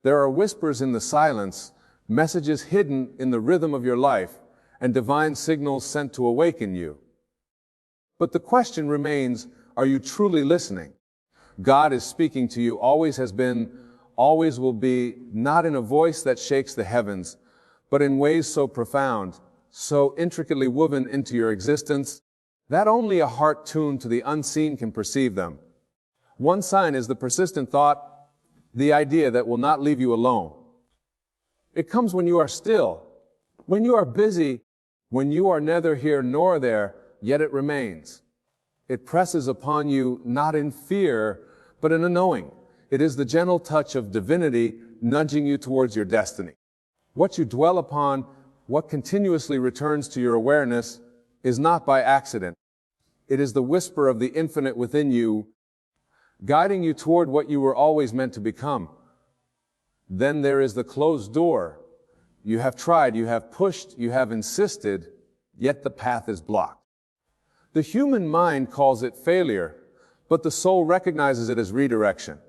There are whispers in the silence, messages hidden in the rhythm of your life, and divine signals sent to awaken you. But the question remains, are you truly listening? God is speaking to you, always has been, always will be, not in a voice that shakes the heavens, but in ways so profound, so intricately woven into your existence, that only a heart tuned to the unseen can perceive them. One sign is the persistent thought, the idea that will not leave you alone. It comes when you are still, when you are busy, when you are neither here nor there, yet it remains. It presses upon you not in fear, but in a knowing. It is the gentle touch of divinity nudging you towards your destiny. What you dwell upon, what continuously returns to your awareness, is not by accident. It is the whisper of the infinite within you, guiding you toward what you were always meant to become. Then there is the closed door. You have tried, you have pushed, you have insisted, yet the path is blocked. The human mind calls it failure, but the soul recognizes it as redirection.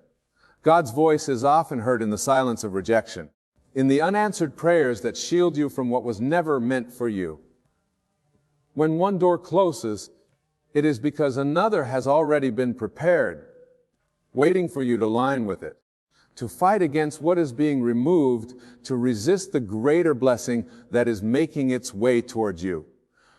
God's voice is often heard in the silence of rejection, in the unanswered prayers that shield you from what was never meant for you. When one door closes, it is because another has already been prepared, waiting for you to align with it, to fight against what is being removed, to resist the greater blessing that is making its way towards you.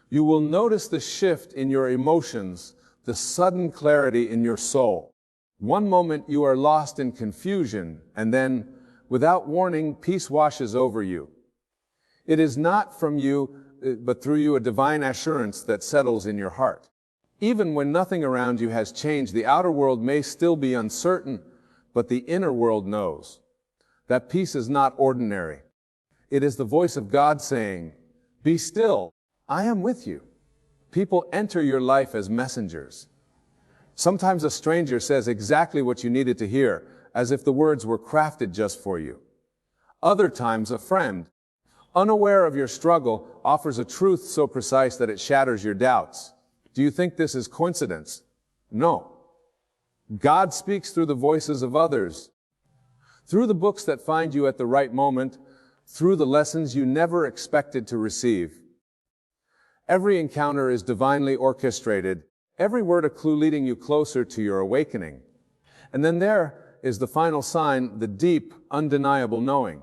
You will notice the shift in your emotions, the sudden clarity in your soul. One moment you are lost in confusion, and then, without warning, peace washes over you. It is not from you, but through you a divine assurance that settles in your heart. Even when nothing around you has changed, the outer world may still be uncertain, but the inner world knows. That peace is not ordinary. It is the voice of God saying, "Be still, I am with you." People enter your life as messengers. Sometimes a stranger says exactly what you needed to hear, as if the words were crafted just for you. Other times a friend, unaware of your struggle, offers a truth so precise that it shatters your doubts. Do you think this is coincidence? No. God speaks through the voices of others, through the books that find you at the right moment, through the lessons you never expected to receive. Every encounter is divinely orchestrated, every word a clue leading you closer to your awakening. And then there is the final sign, the deep, undeniable knowing.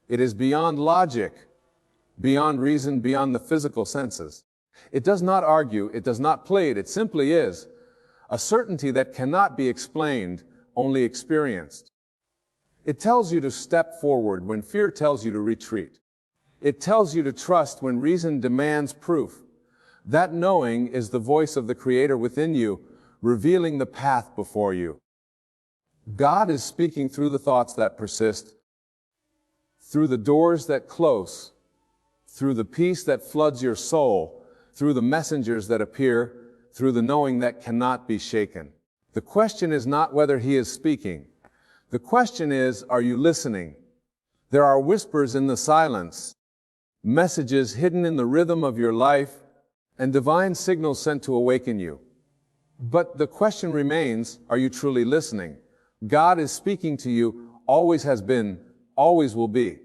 It is beyond logic, beyond reason, beyond the physical senses. It does not argue, it does not plead, it simply is a certainty that cannot be explained, only experienced. It tells you to step forward when fear tells you to retreat. It tells you to trust when reason demands proof. That knowing is the voice of the Creator within you, revealing the path before you. God is speaking through the thoughts that persist, through the doors that close, through the peace that floods your soul, through the messengers that appear, through the knowing that cannot be shaken. The question is not whether He is speaking. The question is, are you listening? There are whispers in the silence, messages hidden in the rhythm of your life, and divine signals sent to awaken you. But the question remains, are you truly listening? God is speaking to you, always has been, always will be.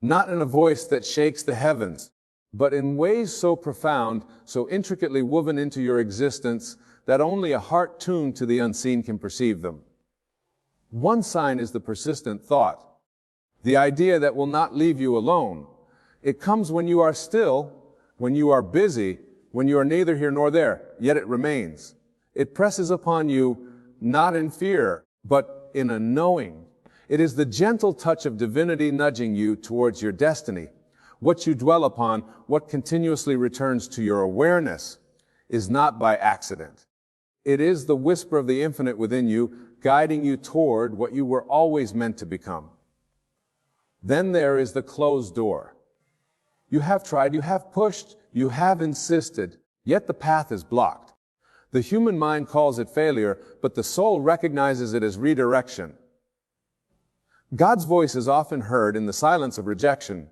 Not in a voice that shakes the heavens, but in ways so profound, so intricately woven into your existence, that only a heart tuned to the unseen can perceive them. One sign is the persistent thought, the idea that will not leave you alone. It comes when you are still, when you are busy, when you are neither here nor there, yet it remains. It presses upon you, not in fear, but in a knowing. It is the gentle touch of divinity nudging you towards your destiny. What you dwell upon, what continuously returns to your awareness, is not by accident. It is the whisper of the infinite within you, guiding you toward what you were always meant to become. Then there is the closed door. You have tried, you have pushed, you have insisted, yet the path is blocked. The human mind calls it failure, but the soul recognizes it as redirection. God's voice is often heard in the silence of rejection,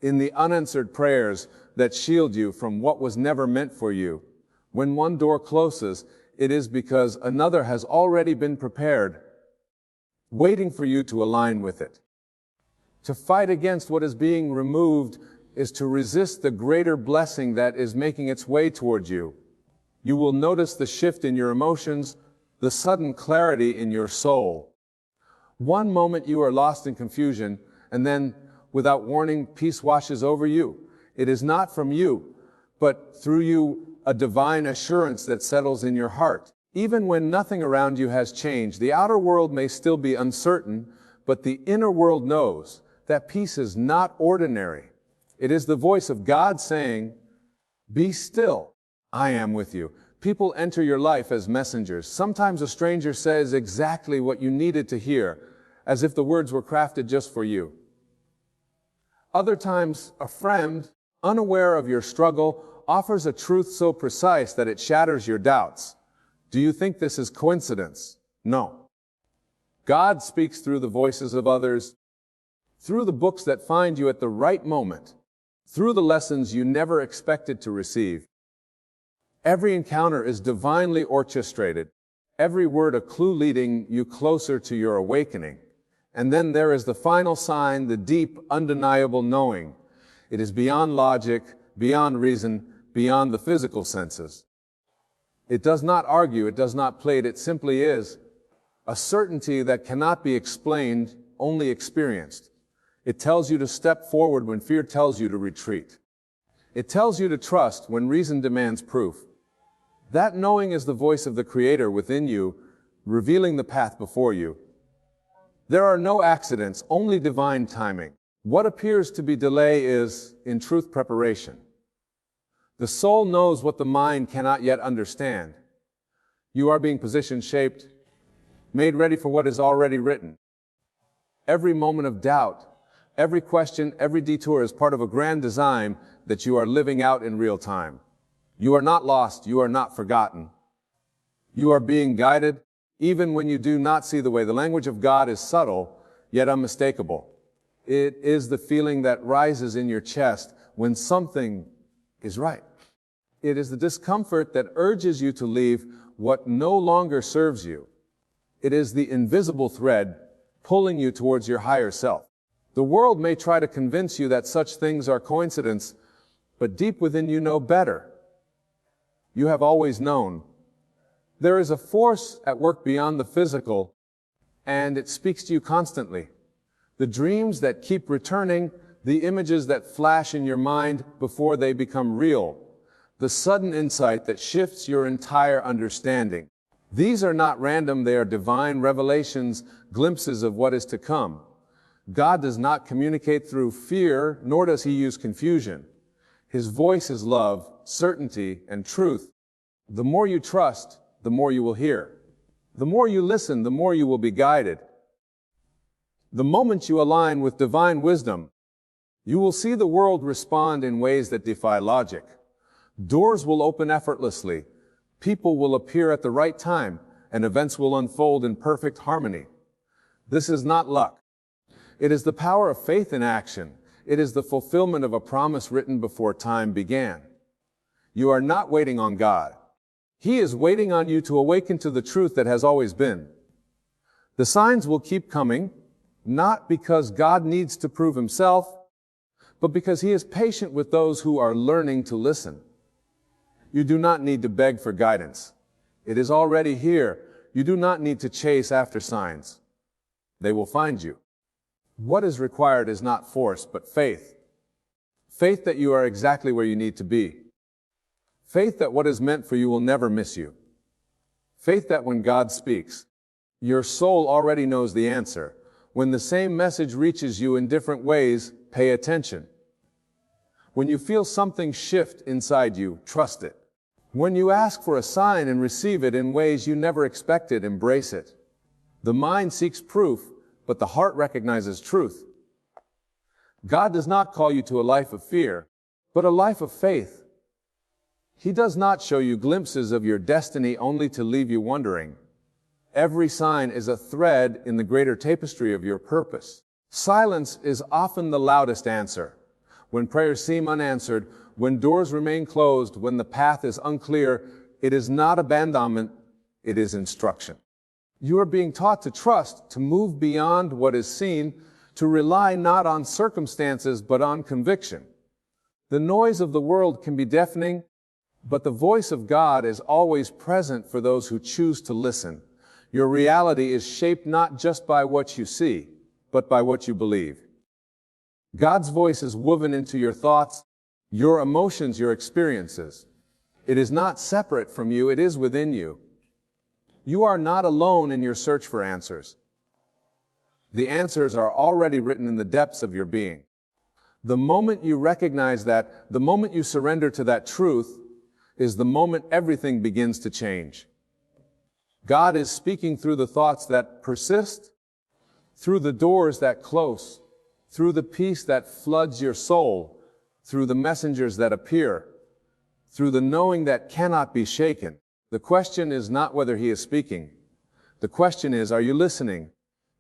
in the unanswered prayers that shield you from what was never meant for you. When one door closes, it is because another has already been prepared, waiting for you to align with it. To fight against what is being removed is to resist the greater blessing that is making its way toward you. You will notice the shift in your emotions, the sudden clarity in your soul. One moment you are lost in confusion, and then, without warning, peace washes over you. It is not from you, but through you, a divine assurance that settles in your heart. Even when nothing around you has changed, the outer world may still be uncertain, but the inner world knows that peace is not ordinary. It is the voice of God saying, "Be still, I am with you." People enter your life as messengers. Sometimes a stranger says exactly what you needed to hear, as if the words were crafted just for you. Other times, a friend, unaware of your struggle, offers a truth so precise that it shatters your doubts. Do you think this is coincidence? No. God speaks through the voices of others, through the books that find you at the right moment, through the lessons you never expected to receive. Every encounter is divinely orchestrated, every word a clue leading you closer to your awakening. And then there is the final sign, the deep, undeniable knowing. It is beyond logic, beyond reason, beyond the physical senses. It does not argue, it does not plead, it simply is a certainty that cannot be explained, only experienced. It tells you to step forward when fear tells you to retreat. It tells you to trust when reason demands proof. That knowing is the voice of the Creator within you, revealing the path before you. There are no accidents, only divine timing. What appears to be delay is, in truth, preparation. The soul knows what the mind cannot yet understand. You are being positioned, shaped, made ready for what is already written. Every moment of doubt, every question, every detour is part of a grand design that you are living out in real time. You are not lost, you are not forgotten. You are being guided, even when you do not see the way. The language of God is subtle, yet unmistakable. It is the feeling that rises in your chest when something is right. It is the discomfort that urges you to leave what no longer serves you. It is the invisible thread pulling you towards your higher self. The world may try to convince you that such things are coincidence, but deep within you know better. You have always known. There is a force at work beyond the physical, and it speaks to you constantly. The dreams that keep returning, the images that flash in your mind before they become real, the sudden insight that shifts your entire understanding. These are not random, they are divine revelations, glimpses of what is to come. God does not communicate through fear, nor does he use confusion. His voice is love, certainty, and truth. The more you trust, the more you will hear. The more you listen, the more you will be guided. The moment you align with divine wisdom, you will see the world respond in ways that defy logic. Doors will open effortlessly, people will appear at the right time, and events will unfold in perfect harmony. This is not luck. It is the power of faith in action. It is the fulfillment of a promise written before time began. You are not waiting on God. He is waiting on you to awaken to the truth that has always been. The signs will keep coming, not because God needs to prove himself, but because he is patient with those who are learning to listen. You do not need to beg for guidance. It is already here. You do not need to chase after signs. They will find you. What is required is not force, but faith. Faith that you are exactly where you need to be. Faith that what is meant for you will never miss you. Faith that when God speaks, your soul already knows the answer. When the same message reaches you in different ways, pay attention. When you feel something shift inside you, trust it. When you ask for a sign and receive it in ways you never expected, embrace it. The mind seeks proof, but the heart recognizes truth. God does not call you to a life of fear, but a life of faith. He does not show you glimpses of your destiny only to leave you wondering. Every sign is a thread in the greater tapestry of your purpose. Silence is often the loudest answer. When prayers seem unanswered, when doors remain closed, when the path is unclear, it is not abandonment, it is instruction. You are being taught to trust, to move beyond what is seen, to rely not on circumstances but on conviction. The noise of the world can be deafening, but the voice of God is always present for those who choose to listen. Your reality is shaped not just by what you see, but by what you believe. God's voice is woven into your thoughts, your emotions, your experiences. It is not separate from you, it is within you. You are not alone in your search for answers. The answers are already written in the depths of your being. The moment you recognize that, the moment you surrender to that truth, is the moment everything begins to change. God is speaking through the thoughts that persist, through the doors that close, through the peace that floods your soul, through the messengers that appear, through the knowing that cannot be shaken. The question is not whether He is speaking. The question is, are you listening?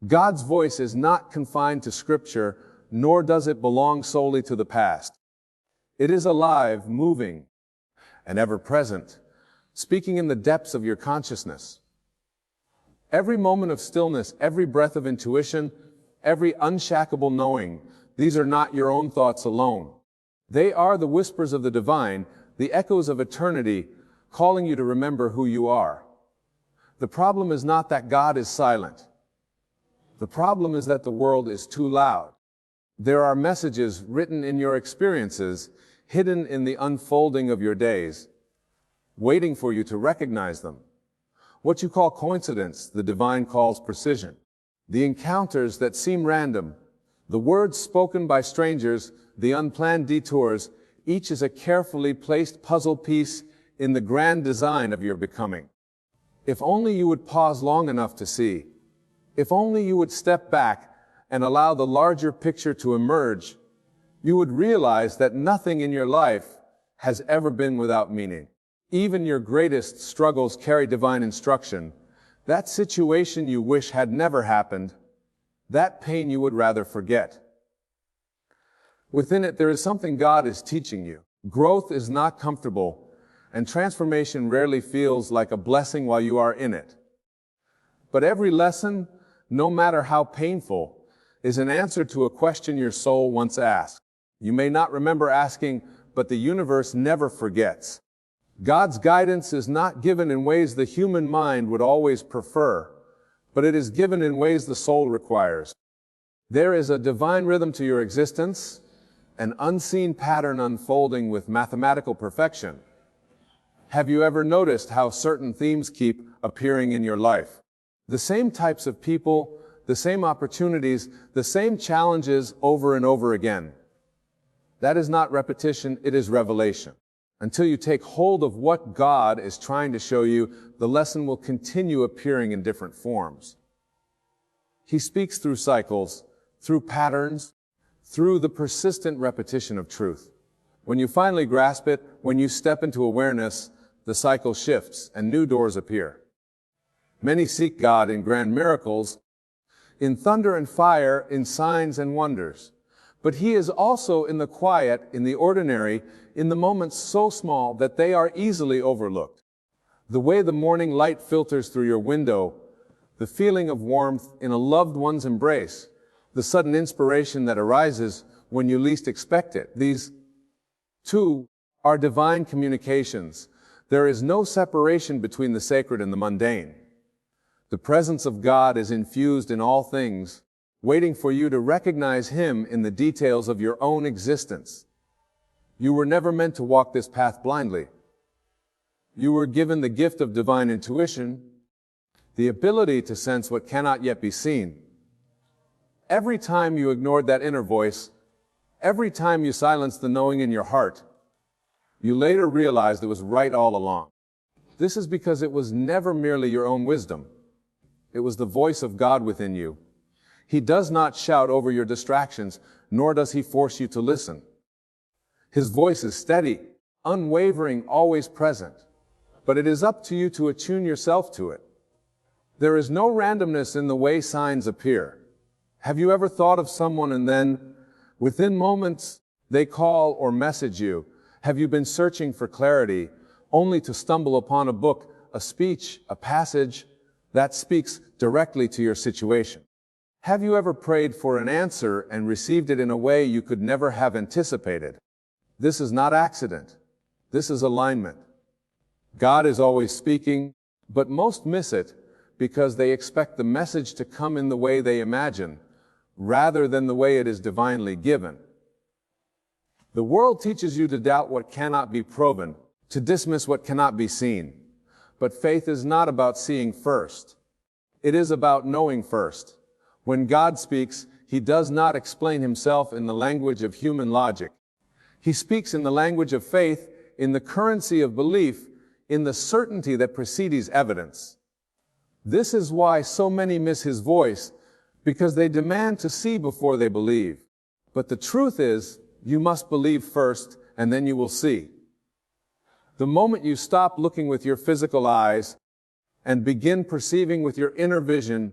God's voice is not confined to Scripture, nor does it belong solely to the past. It is alive, moving, and ever present, speaking in the depths of your consciousness. Every moment of stillness, every breath of intuition, every unshackable knowing, these are not your own thoughts alone. They are the whispers of the divine, the echoes of eternity, calling you to remember who you are. The problem is not that God is silent. The problem is that the world is too loud. There are messages written in your experiences, hidden in the unfolding of your days, waiting for you to recognize them. What you call coincidence, the divine calls precision. The encounters that seem random, the words spoken by strangers, the unplanned detours, each is a carefully placed puzzle piece in the grand design of your becoming. If only you would pause long enough to see, if only you would step back and allow the larger picture to emerge, you would realize that nothing in your life has ever been without meaning. Even your greatest struggles carry divine instruction. That situation you wish had never happened, that pain you would rather forget. Within it, there is something God is teaching you. Growth is not comfortable, and transformation rarely feels like a blessing while you are in it. But every lesson, no matter how painful, is an answer to a question your soul once asked. You may not remember asking, but the universe never forgets. God's guidance is not given in ways the human mind would always prefer, but it is given in ways the soul requires. There is a divine rhythm to your existence, an unseen pattern unfolding with mathematical perfection. Have you ever noticed how certain themes keep appearing in your life? The same types of people, the same opportunities, the same challenges over and over again. That is not repetition, it is revelation. Until you take hold of what God is trying to show you, the lesson will continue appearing in different forms. He speaks through cycles, through patterns, through the persistent repetition of truth. When you finally grasp it, when you step into awareness, the cycle shifts and new doors appear. Many seek God in grand miracles, in thunder and fire, in signs and wonders. But He is also in the quiet, in the ordinary, in the moments so small that they are easily overlooked. The way the morning light filters through your window, the feeling of warmth in a loved one's embrace, the sudden inspiration that arises when you least expect it. These, too, are divine communications. There is no separation between the sacred and the mundane. The presence of God is infused in all things, waiting for you to recognize Him in the details of your own existence. You were never meant to walk this path blindly. You were given the gift of divine intuition, the ability to sense what cannot yet be seen. Every time you ignored that inner voice, every time you silenced the knowing in your heart, you later realized it was right all along. This is because it was never merely your own wisdom. It was the voice of God within you. He does not shout over your distractions, nor does He force you to listen. His voice is steady, unwavering, always present. But it is up to you to attune yourself to it. There is no randomness in the way signs appear. Have you ever thought of someone and then, within moments, they call or message you? Have you been searching for clarity, only to stumble upon a book, a speech, a passage that speaks directly to your situation? Have you ever prayed for an answer and received it in a way you could never have anticipated? This is not accident. This is alignment. God is always speaking, but most miss it because they expect the message to come in the way they imagine, rather than the way it is divinely given. The world teaches you to doubt what cannot be proven, to dismiss what cannot be seen. But faith is not about seeing first. It is about knowing first. When God speaks, He does not explain Himself in the language of human logic. He speaks in the language of faith, in the currency of belief, in the certainty that precedes evidence. This is why so many miss His voice, because they demand to see before they believe. But the truth is, you must believe first, and then you will see. The moment you stop looking with your physical eyes and begin perceiving with your inner vision,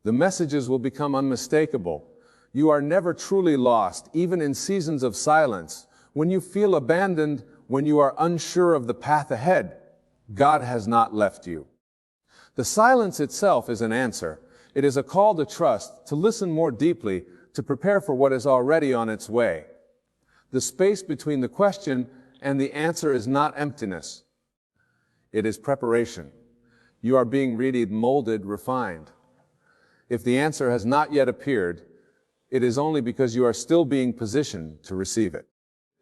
the messages will become unmistakable. You are never truly lost, even in seasons of silence. When you feel abandoned, when you are unsure of the path ahead, God has not left you. The silence itself is an answer. It is a call to trust, to listen more deeply, to prepare for what is already on its way. The space between the question and the answer is not emptiness. It is preparation. You are being readied, molded, refined. If the answer has not yet appeared, it is only because you are still being positioned to receive it.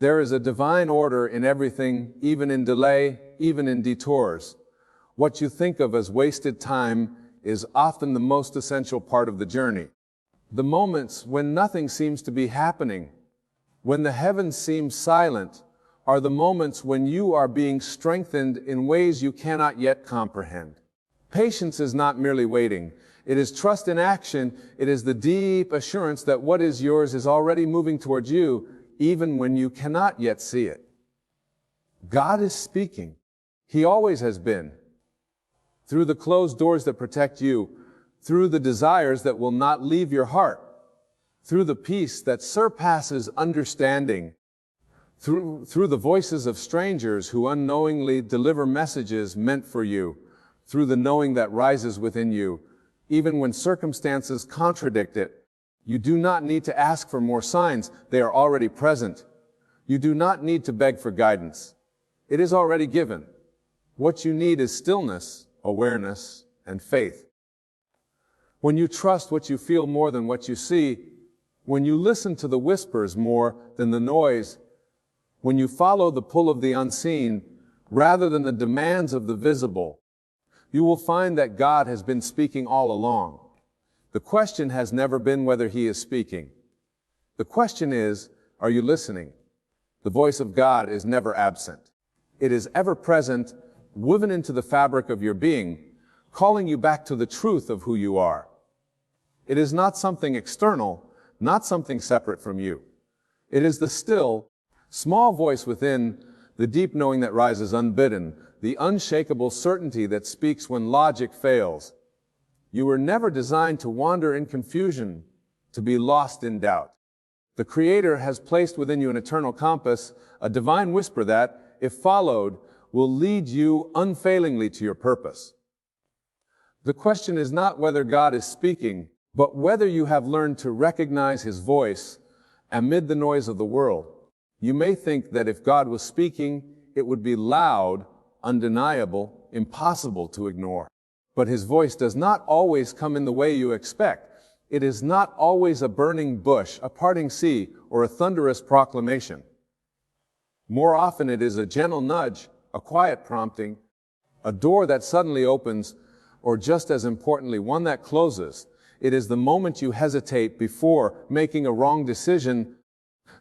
There is a divine order in everything, even in delay, even in detours. What you think of as wasted time is often the most essential part of the journey. The moments when nothing seems to be happening, when the heavens seem silent, are the moments when you are being strengthened in ways you cannot yet comprehend. Patience is not merely waiting. It is trust in action. It is the deep assurance that what is yours is already moving towards you, even when you cannot yet see it. God is speaking. He always has been. Through the closed doors that protect you, through the desires that will not leave your heart, through the peace that surpasses understanding, through the voices of strangers who unknowingly deliver messages meant for you, through the knowing that rises within you, even when circumstances contradict it. You do not need to ask for more signs. They are already present. You do not need to beg for guidance. It is already given. What you need is stillness, awareness, and faith. When you trust what you feel more than what you see, when you listen to the whispers more than the noise, when you follow the pull of the unseen rather than the demands of the visible, you will find that God has been speaking all along. The question has never been whether He is speaking. The question is, are you listening? The voice of God is never absent. It is ever present, woven into the fabric of your being, calling you back to the truth of who you are. It is not something external, not something separate from you. It is the still, small voice within, the deep knowing that rises unbidden, the unshakable certainty that speaks when logic fails. You were never designed to wander in confusion, to be lost in doubt. The Creator has placed within you an eternal compass, a divine whisper that, if followed, will lead you unfailingly to your purpose. The question is not whether God is speaking, but whether you have learned to recognize His voice amid the noise of the world. You may think that if God was speaking, it would be loud, undeniable, impossible to ignore. But His voice does not always come in the way you expect. It is not always a burning bush, a parting sea, or a thunderous proclamation. More often it is a gentle nudge, a quiet prompting, a door that suddenly opens, or just as importantly, one that closes. It is the moment you hesitate before making a wrong decision,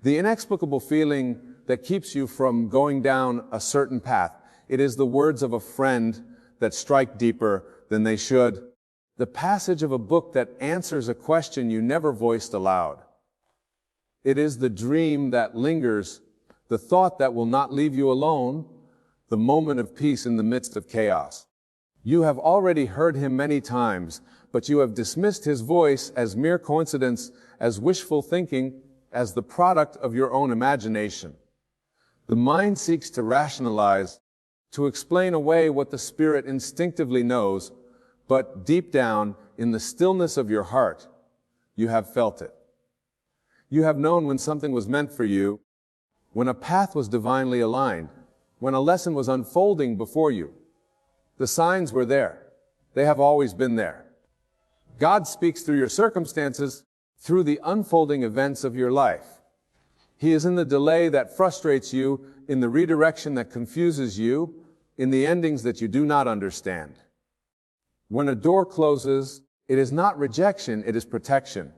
the inexplicable feeling that keeps you from going down a certain path. It is the words of a friend that strike deeper than they should, the passage of a book that answers a question you never voiced aloud. It is the dream that lingers, the thought that will not leave you alone, the moment of peace in the midst of chaos. You have already heard Him many times, but you have dismissed His voice as mere coincidence, as wishful thinking, as the product of your own imagination. The mind seeks to rationalize, to explain away what the Spirit instinctively knows, but deep down, in the stillness of your heart, you have felt it. You have known when something was meant for you, when a path was divinely aligned, when a lesson was unfolding before you. The signs were there. They have always been there. God speaks through your circumstances, through the unfolding events of your life. He is in the delay that frustrates you, in the redirection that confuses you, in the endings that you do not understand. When a door closes, it is not rejection, it is protection.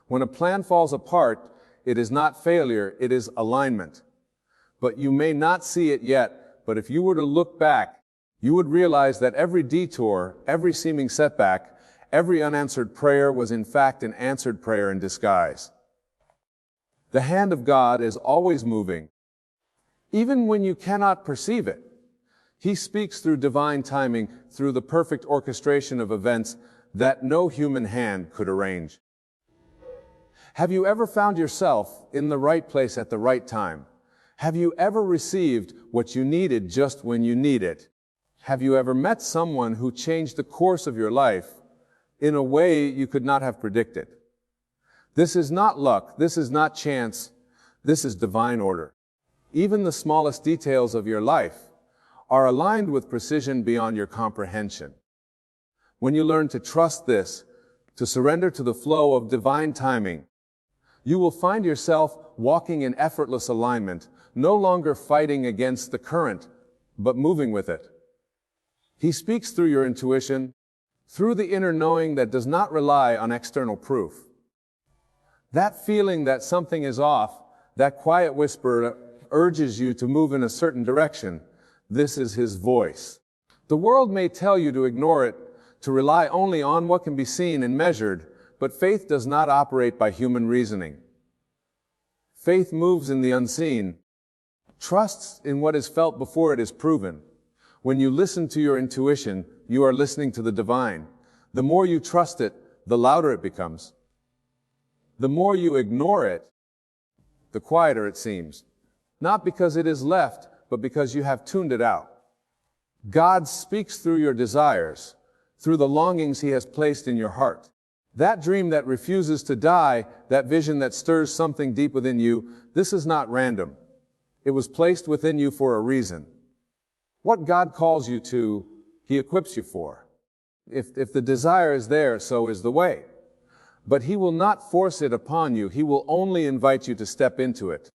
When a plan falls apart, it is not failure, it is alignment. But you may not see it yet, but if you were to look back, you would realize that every detour, every seeming setback, every unanswered prayer was in fact an answered prayer in disguise. The hand of God is always moving, even when you cannot perceive it. He speaks through divine timing, through the perfect orchestration of events that no human hand could arrange. Have you ever found yourself in the right place at the right time? Have you ever received what you needed just when you need it? Have you ever met someone who changed the course of your life in a way you could not have predicted? This is not luck, this is not chance, this is divine order. Even the smallest details of your life are aligned with precision beyond your comprehension. When you learn to trust this, to surrender to the flow of divine timing, you will find yourself walking in effortless alignment, no longer fighting against the current, but moving with it. He speaks through your intuition, through the inner knowing that does not rely on external proof. That feeling that something is off, that quiet whisper urges you to move in a certain direction. This is His voice. The world may tell you to ignore it, to rely only on what can be seen and measured, but faith does not operate by human reasoning. Faith moves in the unseen, trusts in what is felt before it is proven. When you listen to your intuition, you are listening to the divine. The more you trust it, the louder it becomes. The more you ignore it, the quieter it seems. Not because it is left, but because you have tuned it out. God speaks through your desires, through the longings He has placed in your heart. That dream that refuses to die, that vision that stirs something deep within you, this is not random. It was placed within you for a reason. What God calls you to, He equips you for. If the desire is there, so is the way. But He will not force it upon you. He will only invite you to step into it.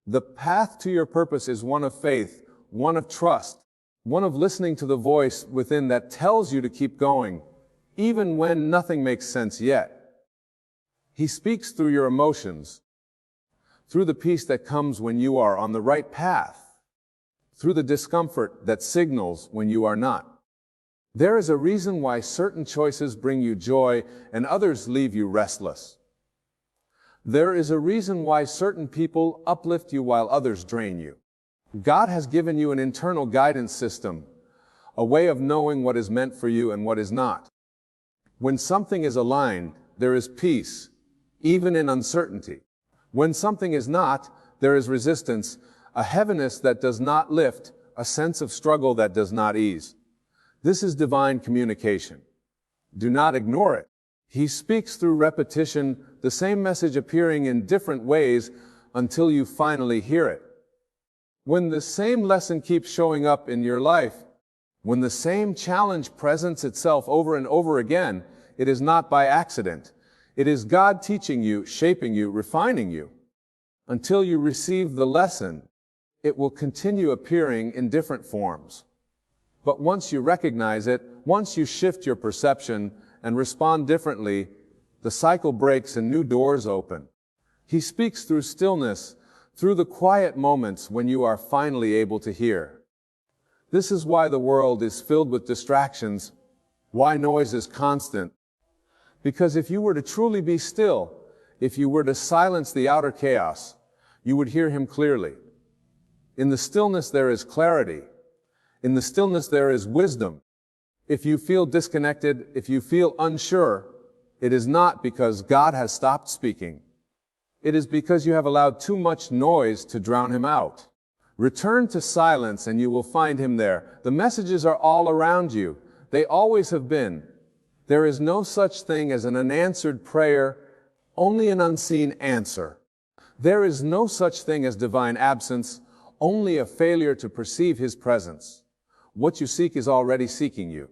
The path to your purpose is one of faith, one of trust, one of listening to the voice within that tells you to keep going, even when nothing makes sense yet. He speaks through your emotions, through the peace that comes when you are on the right path, through the discomfort that signals when you are not. There is a reason why certain choices bring you joy and others leave you restless. There is a reason why certain people uplift you while others drain you. God has given you an internal guidance system, a way of knowing what is meant for you and what is not. When something is aligned, there is peace, even in uncertainty. When something is not, there is resistance, a heaviness that does not lift, a sense of struggle that does not ease. This is divine communication. Do not ignore it. He speaks through repetition, the same message appearing in different ways until you finally hear it. When the same lesson keeps showing up in your life, when the same challenge presents itself over and over again, it is not by accident. It is God teaching you, shaping you, refining you. Until you receive the lesson, it will continue appearing in different forms. But once you recognize it, once you shift your perception and respond differently, the cycle breaks and new doors open. He speaks through stillness, through the quiet moments when you are finally able to hear. This is why the world is filled with distractions, why noise is constant. Because if you were to truly be still, if you were to silence the outer chaos, you would hear Him clearly. In the stillness there is clarity. In the stillness there is wisdom. If you feel disconnected, if you feel unsure, it is not because God has stopped speaking. It is because you have allowed too much noise to drown Him out. Return to silence and you will find Him there. The messages are all around you. They always have been. There is no such thing as an unanswered prayer, only an unseen answer. There is no such thing as divine absence, only a failure to perceive His presence. What you seek is already seeking you.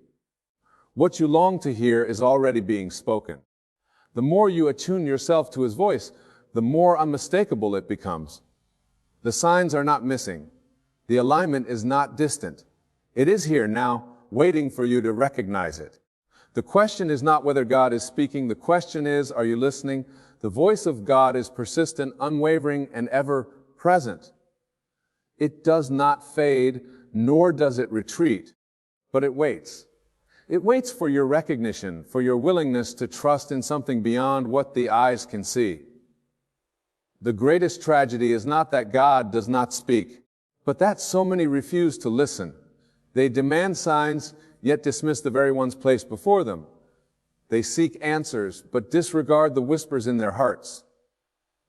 What you long to hear is already being spoken. The more you attune yourself to His voice, the more unmistakable it becomes. The signs are not missing. The alignment is not distant. It is here now, waiting for you to recognize it. The question is not whether God is speaking. The question is, are you listening? The voice of God is persistent, unwavering, and ever present. It does not fade, nor does it retreat, but it waits. It waits for your recognition, for your willingness to trust in something beyond what the eyes can see. The greatest tragedy is not that God does not speak, but that so many refuse to listen. They demand signs, yet dismiss the very ones placed before them. They seek answers, but disregard the whispers in their hearts.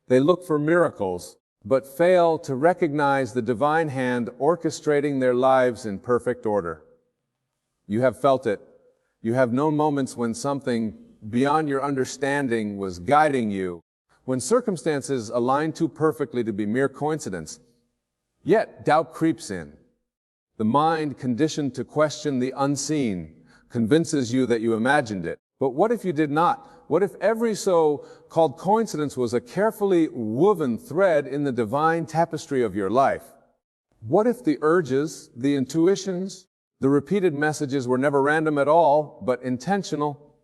They look for miracles, but fail to recognize the divine hand orchestrating their lives in perfect order. You have felt it. You have known moments when something beyond your understanding was guiding you, when circumstances aligned too perfectly to be mere coincidence. Yet doubt creeps in. The mind, conditioned to question the unseen, convinces you that you imagined it. But what if you did not? What if every so-called coincidence was a carefully woven thread in the divine tapestry of your life? What if the urges, the intuitions, the repeated messages were never random at all, but intentional?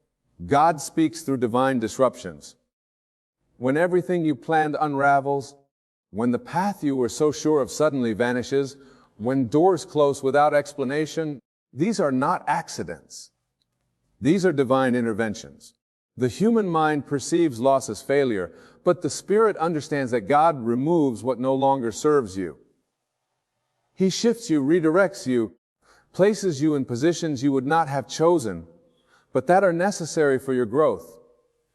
God speaks through divine disruptions. When everything you planned unravels, when the path you were so sure of suddenly vanishes, when doors close without explanation, these are not accidents. These are divine interventions. The human mind perceives loss as failure, but the Spirit understands that God removes what no longer serves you. He shifts you, redirects you, places you in positions you would not have chosen, but that are necessary for your growth.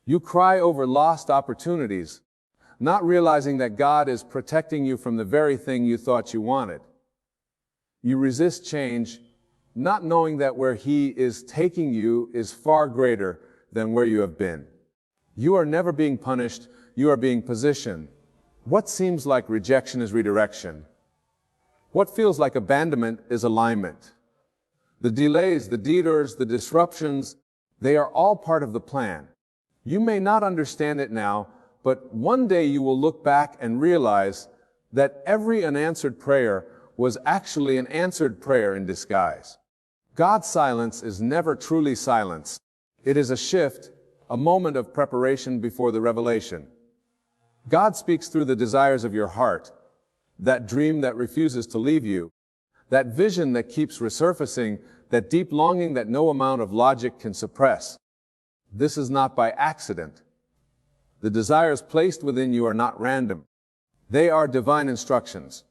You cry over lost opportunities, not realizing that God is protecting you from the very thing you thought you wanted. You resist change, not knowing that where He is taking you is far greater than where you have been. You are never being punished, you are being positioned. What seems like rejection is redirection. What feels like abandonment is alignment. The delays, the detours, the disruptions, they are all part of the plan. You may not understand it now, but one day you will look back and realize that every unanswered prayer was actually an answered prayer in disguise. God's silence is never truly silence. It is a shift, a moment of preparation before the revelation. God speaks through the desires of your heart, that dream that refuses to leave you, that vision that keeps resurfacing, that deep longing that no amount of logic can suppress. This is not by accident. The desires placed within you are not random. They are divine instructions.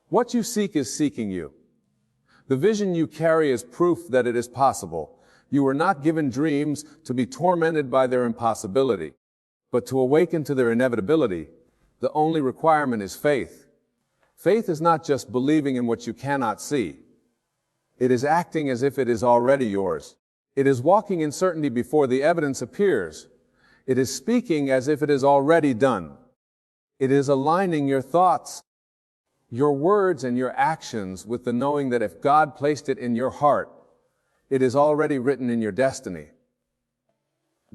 What you seek is seeking you. The vision you carry is proof that it is possible. You were not given dreams to be tormented by their impossibility, but to awaken to their inevitability. The only requirement is faith. Faith is not just believing in what you cannot see. It is acting as if it is already yours. It is walking in certainty before the evidence appears. It is speaking as if it is already done. It is aligning your thoughts, your words, and your actions with the knowing that if God placed it in your heart, it is already written in your destiny.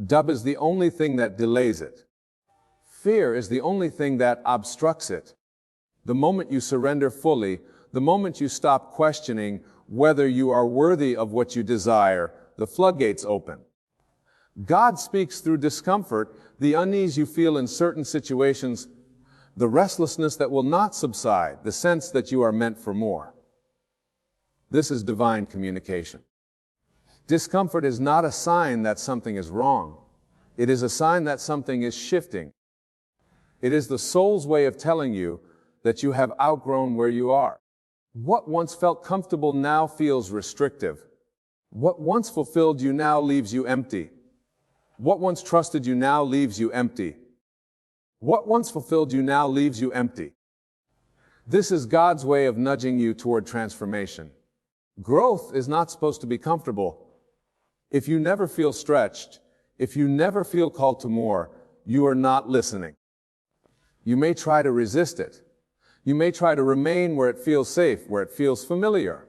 Doubt is the only thing that delays it. Fear is the only thing that obstructs it. The moment you surrender fully, the moment you stop questioning whether you are worthy of what you desire, the floodgates open. God speaks through discomfort, the unease you feel in certain situations, the restlessness that will not subside, the sense that you are meant for more. This is divine communication. Discomfort is not a sign that something is wrong. It is a sign that something is shifting. It is the soul's way of telling you that you have outgrown where you are. What once felt comfortable now feels restrictive. What once fulfilled you now leaves you empty. What once trusted you now leaves you empty. What once fulfilled you now leaves you empty. This is God's way of nudging you toward transformation. Growth is not supposed to be comfortable. If you never feel stretched, if you never feel called to more, you are not listening. You may try to resist it. You may try to remain where it feels safe, where it feels familiar.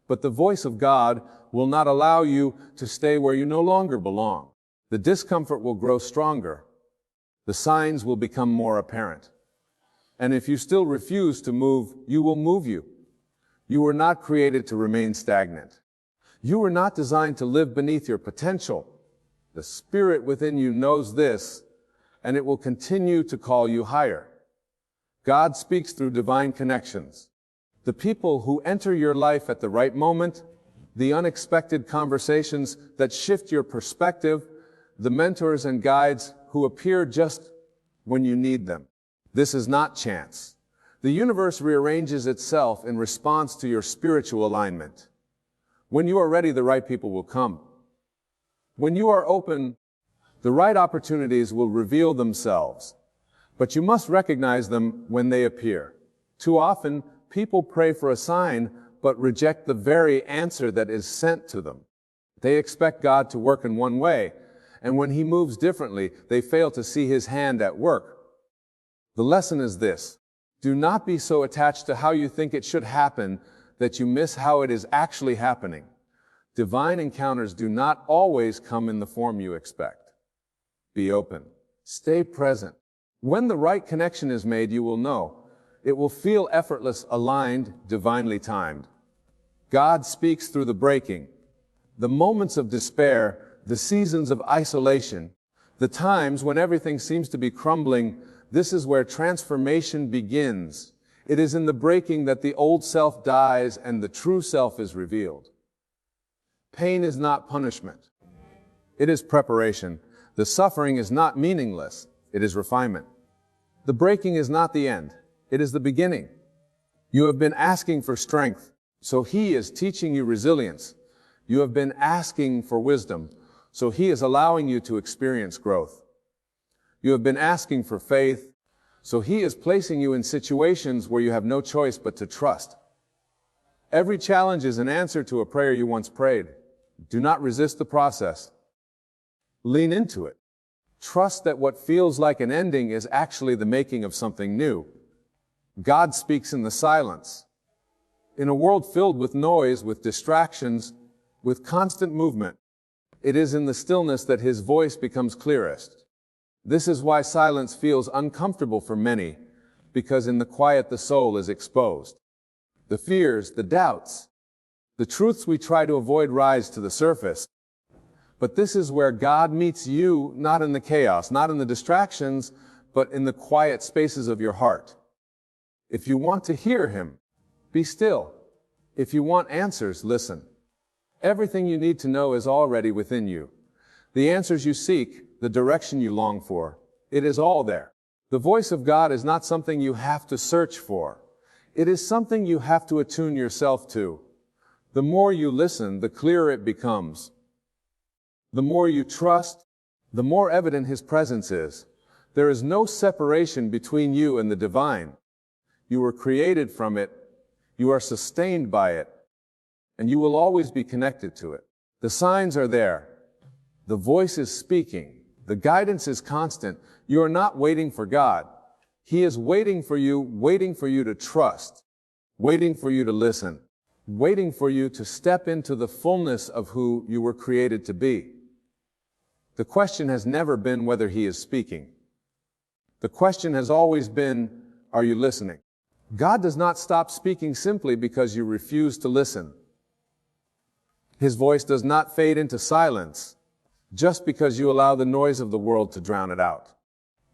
But the voice of God will not allow you to stay where you no longer belong. The discomfort will grow stronger. The signs will become more apparent. And if you still refuse to move, you will move you. You were not created to remain stagnant. You were not designed to live beneath your potential. The Spirit within you knows this, and it will continue to call you higher. God speaks through divine connections. The people who enter your life at the right moment, the unexpected conversations that shift your perspective, the mentors and guides who appear just when you need them. This is not chance. The universe rearranges itself in response to your spiritual alignment. When you are ready, the right people will come. When you are open, the right opportunities will reveal themselves. But you must recognize them when they appear. Too often, people pray for a sign, but reject the very answer that is sent to them. They expect God to work in one way, and when He moves differently, they fail to see His hand at work. The lesson is this: do not be so attached to how you think it should happen that you miss how it is actually happening. Divine encounters do not always come in the form you expect. Be open. Stay present. When the right connection is made, you will know. It will feel effortless, aligned, divinely timed. God speaks through the breaking, the moments of despair, the seasons of isolation, the times when everything seems to be crumbling. This is where transformation begins. It is in the breaking that the old self dies and the true self is revealed. Pain is not punishment. It is preparation. The suffering is not meaningless. It is refinement. The breaking is not the end. It is the beginning. You have been asking for strength, so He is teaching you resilience. You have been asking for wisdom, so He is allowing you to experience growth. You have been asking for faith, so He is placing you in situations where you have no choice but to trust. Every challenge is an answer to a prayer you once prayed. Do not resist the process. Lean into it. Trust that what feels like an ending is actually the making of something new. God speaks in the silence. In a world filled with noise, with distractions, with constant movement, it is in the stillness that His voice becomes clearest. This is why silence feels uncomfortable for many, because in the quiet the soul is exposed. The fears, the doubts, the truths we try to avoid rise to the surface. But this is where God meets you, not in the chaos, not in the distractions, but in the quiet spaces of your heart. If you want to hear Him, be still. If you want answers, listen. Everything you need to know is already within you. The answers you seek, the direction you long for, it is all there. The voice of God is not something you have to search for. It is something you have to attune yourself to. The more you listen, the clearer it becomes. The more you trust, the more evident His presence is. There is no separation between you and the divine. You were created from it, you are sustained by it, and you will always be connected to it. The signs are there. The voice is speaking. The guidance is constant. You are not waiting for God. He is waiting for you to trust, waiting for you to listen, waiting for you to step into the fullness of who you were created to be. The question has never been whether He is speaking. The question has always been, are you listening? God does not stop speaking simply because you refuse to listen. His voice does not fade into silence just because you allow the noise of the world to drown it out.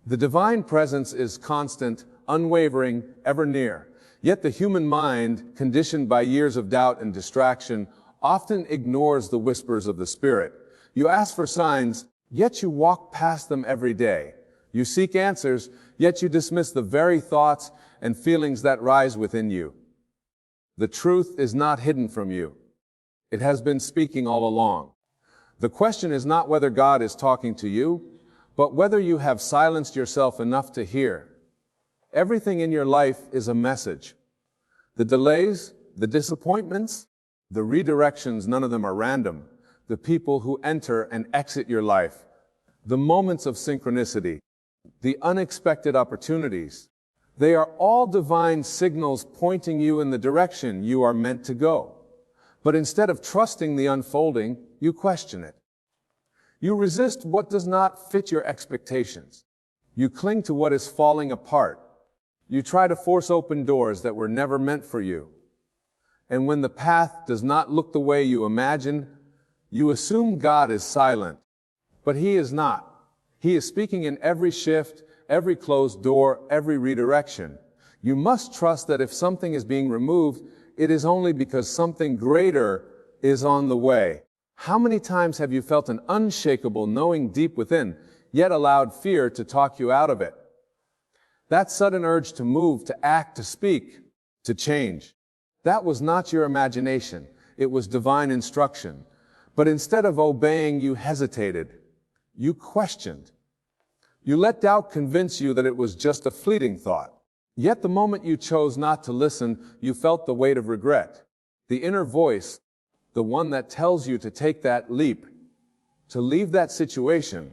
The divine presence is constant, unwavering, ever near. Yet the human mind, conditioned by years of doubt and distraction, often ignores the whispers of the Spirit. You ask for signs, yet you walk past them every day. You seek answers, yet you dismiss the very thoughts and feelings that rise within you. The truth is not hidden from you. It has been speaking all along. The question is not whether God is talking to you, but whether you have silenced yourself enough to hear. Everything in your life is a message. The delays, the disappointments, the redirections, none of them are random. The people who enter and exit your life, the moments of synchronicity, the unexpected opportunities. They are all divine signals pointing you in the direction you are meant to go. But instead of trusting the unfolding, you question it. You resist what does not fit your expectations. You cling to what is falling apart. You try to force open doors that were never meant for you. And when the path does not look the way you imagine, you assume God is silent. But He is not. He is speaking in every shift, every closed door, every redirection. You must trust that if something is being removed, it is only because something greater is on the way. How many times have you felt an unshakable knowing deep within, yet allowed fear to talk you out of it? That sudden urge to move, to act, to speak, to change. That was not your imagination. It was divine instruction. But instead of obeying, you hesitated. You questioned. You let doubt convince you that it was just a fleeting thought. Yet the moment you chose not to listen, you felt the weight of regret. The inner voice, the one that tells you to take that leap, to leave that situation,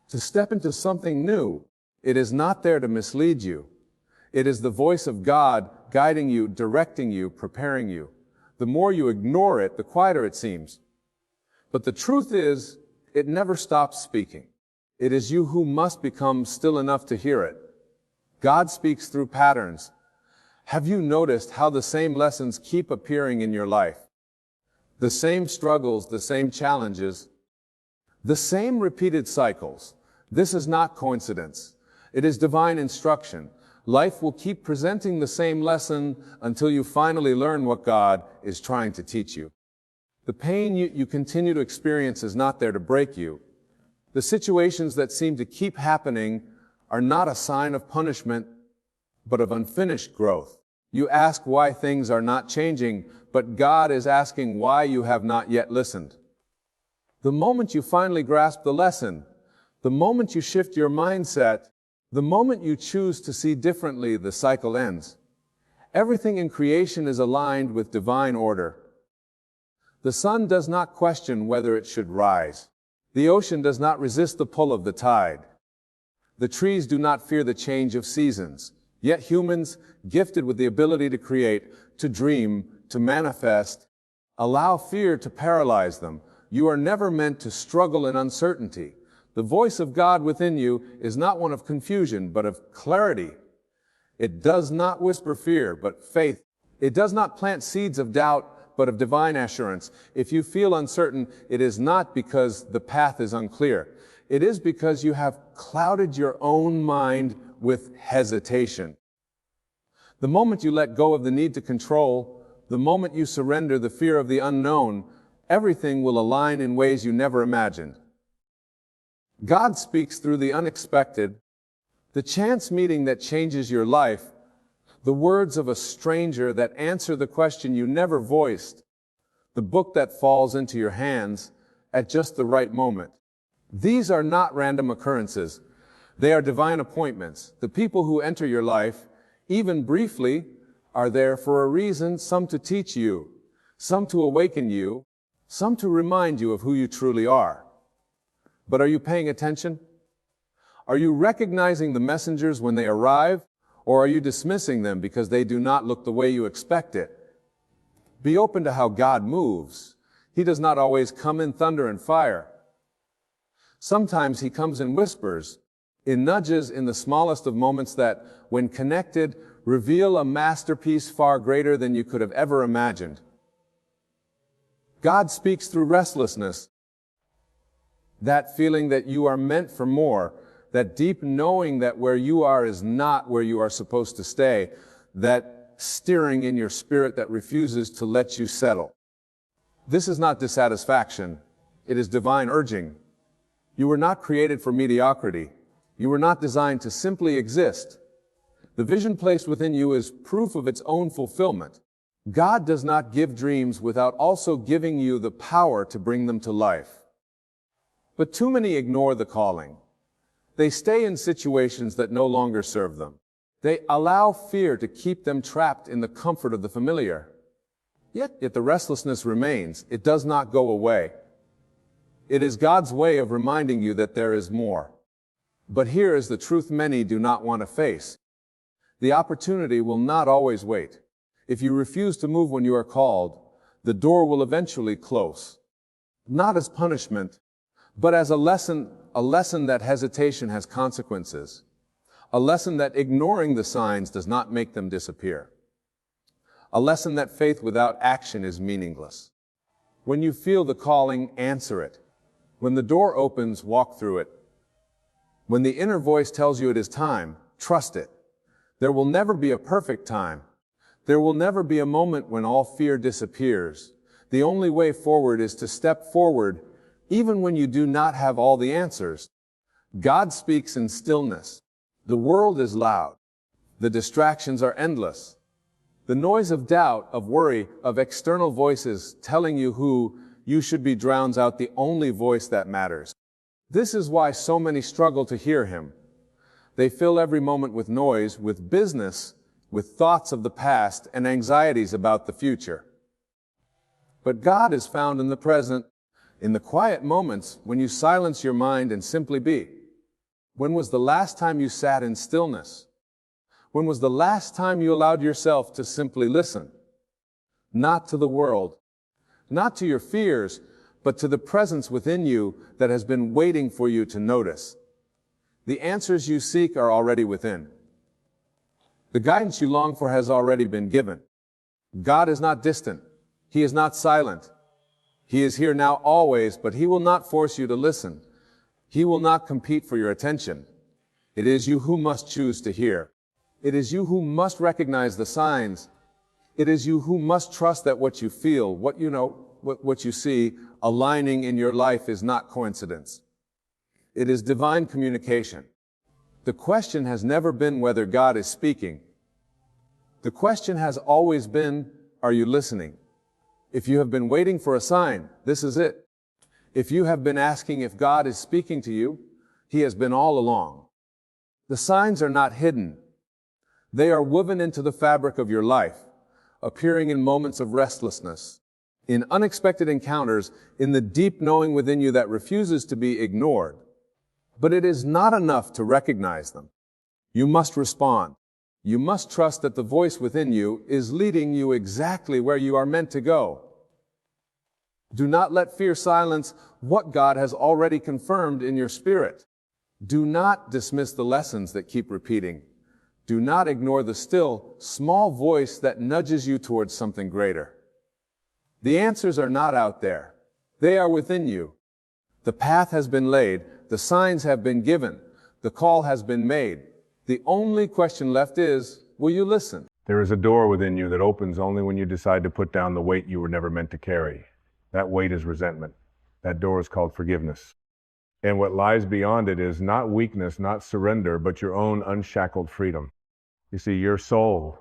to step into something new. It is not there to mislead you. It is the voice of God guiding you, directing you, preparing you. The more you ignore it, the quieter it seems. But the truth is, it never stops speaking. It is you who must become still enough to hear it. God speaks through patterns. Have you noticed how the same lessons keep appearing in your life? The same struggles, the same challenges, the same repeated cycles. This is not coincidence. It is divine instruction. Life will keep presenting the same lesson until you finally learn what God is trying to teach you. The pain you continue to experience is not there to break you. The situations that seem to keep happening are not a sign of punishment, but of unfinished growth. You ask why things are not changing, but God is asking why you have not yet listened. The moment you finally grasp the lesson, the moment you shift your mindset, the moment you choose to see differently, the cycle ends. Everything in creation is aligned with divine order. The sun does not question whether it should rise. The ocean does not resist the pull of the tide. The trees do not fear the change of seasons. Yet humans, gifted with the ability to create, to dream, to manifest, allow fear to paralyze them. You are never meant to struggle in uncertainty. The voice of God within you is not one of confusion, but of clarity. It does not whisper fear, but faith. It does not plant seeds of doubt, but of divine assurance. If you feel uncertain, it is not because the path is unclear. It is because you have clouded your own mind with hesitation. The moment you let go of the need to control, the moment you surrender the fear of the unknown, everything will align in ways you never imagined. God speaks through the unexpected, the chance meeting that changes your life, the words of a stranger that answer the question you never voiced, the book that falls into your hands at just the right moment. These are not random occurrences. They are divine appointments. The people who enter your life, even briefly, are there for a reason, some to teach you, some to awaken you, some to remind you of who you truly are. But are you paying attention? Are you recognizing the messengers when they arrive, or are you dismissing them because they do not look the way you expect it? Be open to how God moves. He does not always come in thunder and fire. Sometimes He comes in whispers, in nudges, in the smallest of moments that, when connected, reveal a masterpiece far greater than you could have ever imagined. God speaks through restlessness, that feeling that you are meant for more, that deep knowing that where you are is not where you are supposed to stay, that stirring in your spirit that refuses to let you settle. This is not dissatisfaction. It is divine urging. You were not created for mediocrity. You were not designed to simply exist. The vision placed within you is proof of its own fulfillment. God does not give dreams without also giving you the power to bring them to life. But too many ignore the calling. They stay in situations that no longer serve them. They allow fear to keep them trapped in the comfort of the familiar. Yet the restlessness remains. It does not go away. It is God's way of reminding you that there is more. But here is the truth many do not want to face. The opportunity will not always wait. If you refuse to move when you are called, the door will eventually close. Not as punishment, but as a lesson that hesitation has consequences. A lesson that ignoring the signs does not make them disappear. A lesson that faith without action is meaningless. When you feel the calling, answer it. When the door opens, walk through it. When the inner voice tells you it is time, trust it. There will never be a perfect time. There will never be a moment when all fear disappears. The only way forward is to step forward, even when you do not have all the answers. God speaks in stillness. The world is loud. The distractions are endless. The noise of doubt, of worry, of external voices telling you who you should be drowns out the only voice that matters. This is why so many struggle to hear Him. They fill every moment with noise, with business, with thoughts of the past and anxieties about the future. But God is found in the present, in the quiet moments when you silence your mind and simply be. When was the last time you sat in stillness? When was the last time you allowed yourself to simply listen? Not to the world, not to your fears, but to the presence within you that has been waiting for you to notice. The answers you seek are already within. The guidance you long for has already been given. God is not distant. He is not silent. He is here now always, but He will not force you to listen. He will not compete for your attention. It is you who must choose to hear. It is you who must recognize the signs. It is you who must trust that what you feel, what you know, what you see, aligning in your life is not coincidence. It is divine communication. The question has never been whether God is speaking. The question has always been, are you listening? If you have been waiting for a sign, this is it. If you have been asking if God is speaking to you, He has been all along. The signs are not hidden. They are woven into the fabric of your life, appearing in moments of restlessness, in unexpected encounters, in the deep knowing within you that refuses to be ignored. But it is not enough to recognize them. You must respond. You must trust that the voice within you is leading you exactly where you are meant to go. Do not let fear silence what God has already confirmed in your spirit. Do not dismiss the lessons that keep repeating. Do not ignore the still, small voice that nudges you towards something greater. The answers are not out there. They are within you. The path has been laid. The signs have been given. The call has been made. The only question left is, will you listen? There is a door within you that opens only when you decide to put down the weight you were never meant to carry. That weight is resentment. That door is called forgiveness. And what lies beyond it is not weakness, not surrender, but your own unshackled freedom. You see, your soul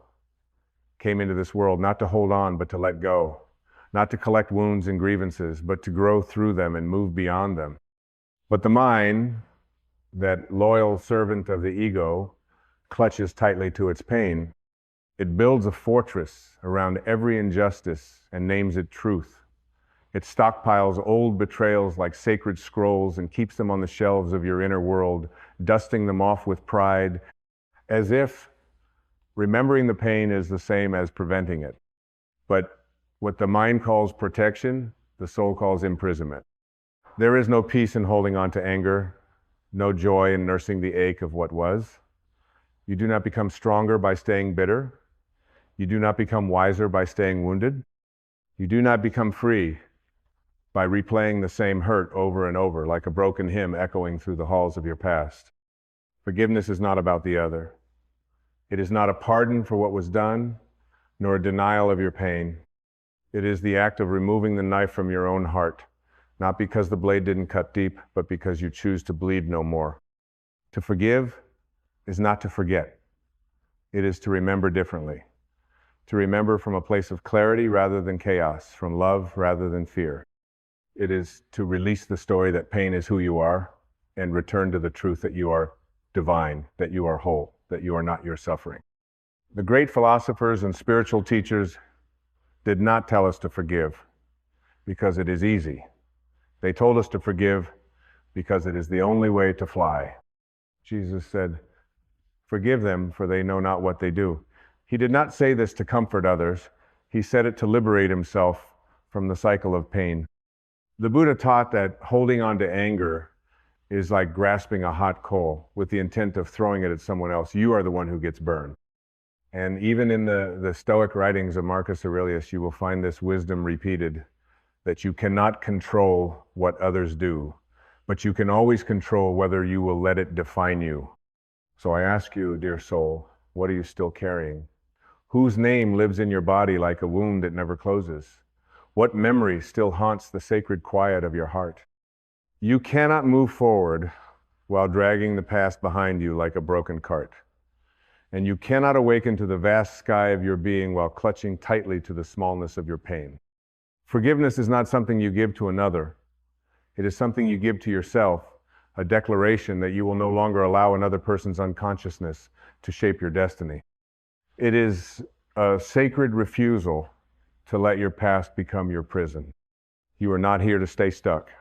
came into this world not to hold on, but to let go. Not to collect wounds and grievances, but to grow through them and move beyond them. But the mind, that loyal servant of the ego, clutches tightly to its pain. It builds a fortress around every injustice and names it truth. It stockpiles old betrayals like sacred scrolls and keeps them on the shelves of your inner world, dusting them off with pride, as if remembering the pain is the same as preventing it. But what the mind calls protection, the soul calls imprisonment. There is no peace in holding on to anger, no joy in nursing the ache of what was. You do not become stronger by staying bitter. You do not become wiser by staying wounded. You do not become free by replaying the same hurt over and over, like a broken hymn echoing through the halls of your past. Forgiveness is not about the other. It is not a pardon for what was done, nor a denial of your pain. It is the act of removing the knife from your own heart, not because the blade didn't cut deep, but because you choose to bleed no more. To forgive is not to forget. It is to remember differently. To remember from a place of clarity rather than chaos, from love rather than fear. It is to release the story that pain is who you are and return to the truth that you are divine, that you are whole, that you are not your suffering. The great philosophers and spiritual teachers did not tell us to forgive because it is easy. They told us to forgive because it is the only way to fly. Jesus said, "Forgive them, for they know not what they do." He did not say this to comfort others. He said it to liberate himself from the cycle of pain. The Buddha taught that holding on to anger is like grasping a hot coal with the intent of throwing it at someone else. You are the one who gets burned. And even in the Stoic writings of Marcus Aurelius, you will find this wisdom repeated, that you cannot control what others do, but you can always control whether you will let it define you. So I ask you, dear soul, what are you still carrying? Whose name lives in your body like a wound that never closes? What memory still haunts the sacred quiet of your heart? You cannot move forward while dragging the past behind you like a broken cart. And you cannot awaken to the vast sky of your being while clutching tightly to the smallness of your pain. Forgiveness is not something you give to another. It is something you give to yourself, a declaration that you will no longer allow another person's unconsciousness to shape your destiny. It is a sacred refusal to let your past become your prison. You are not here to stay stuck.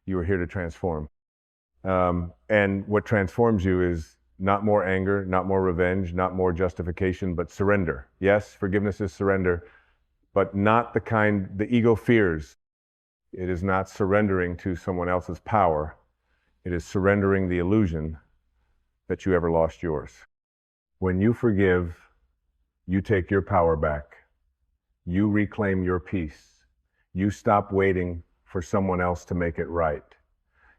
You are here to transform. And what transforms you is not more anger, not more revenge, not more justification, but surrender. Yes, forgiveness is surrender, but not the kind the ego fears. It is not surrendering to someone else's power. It is surrendering the illusion that you ever lost yours. When you forgive, you take your power back. You reclaim your peace. You stop waiting for someone else to make it right.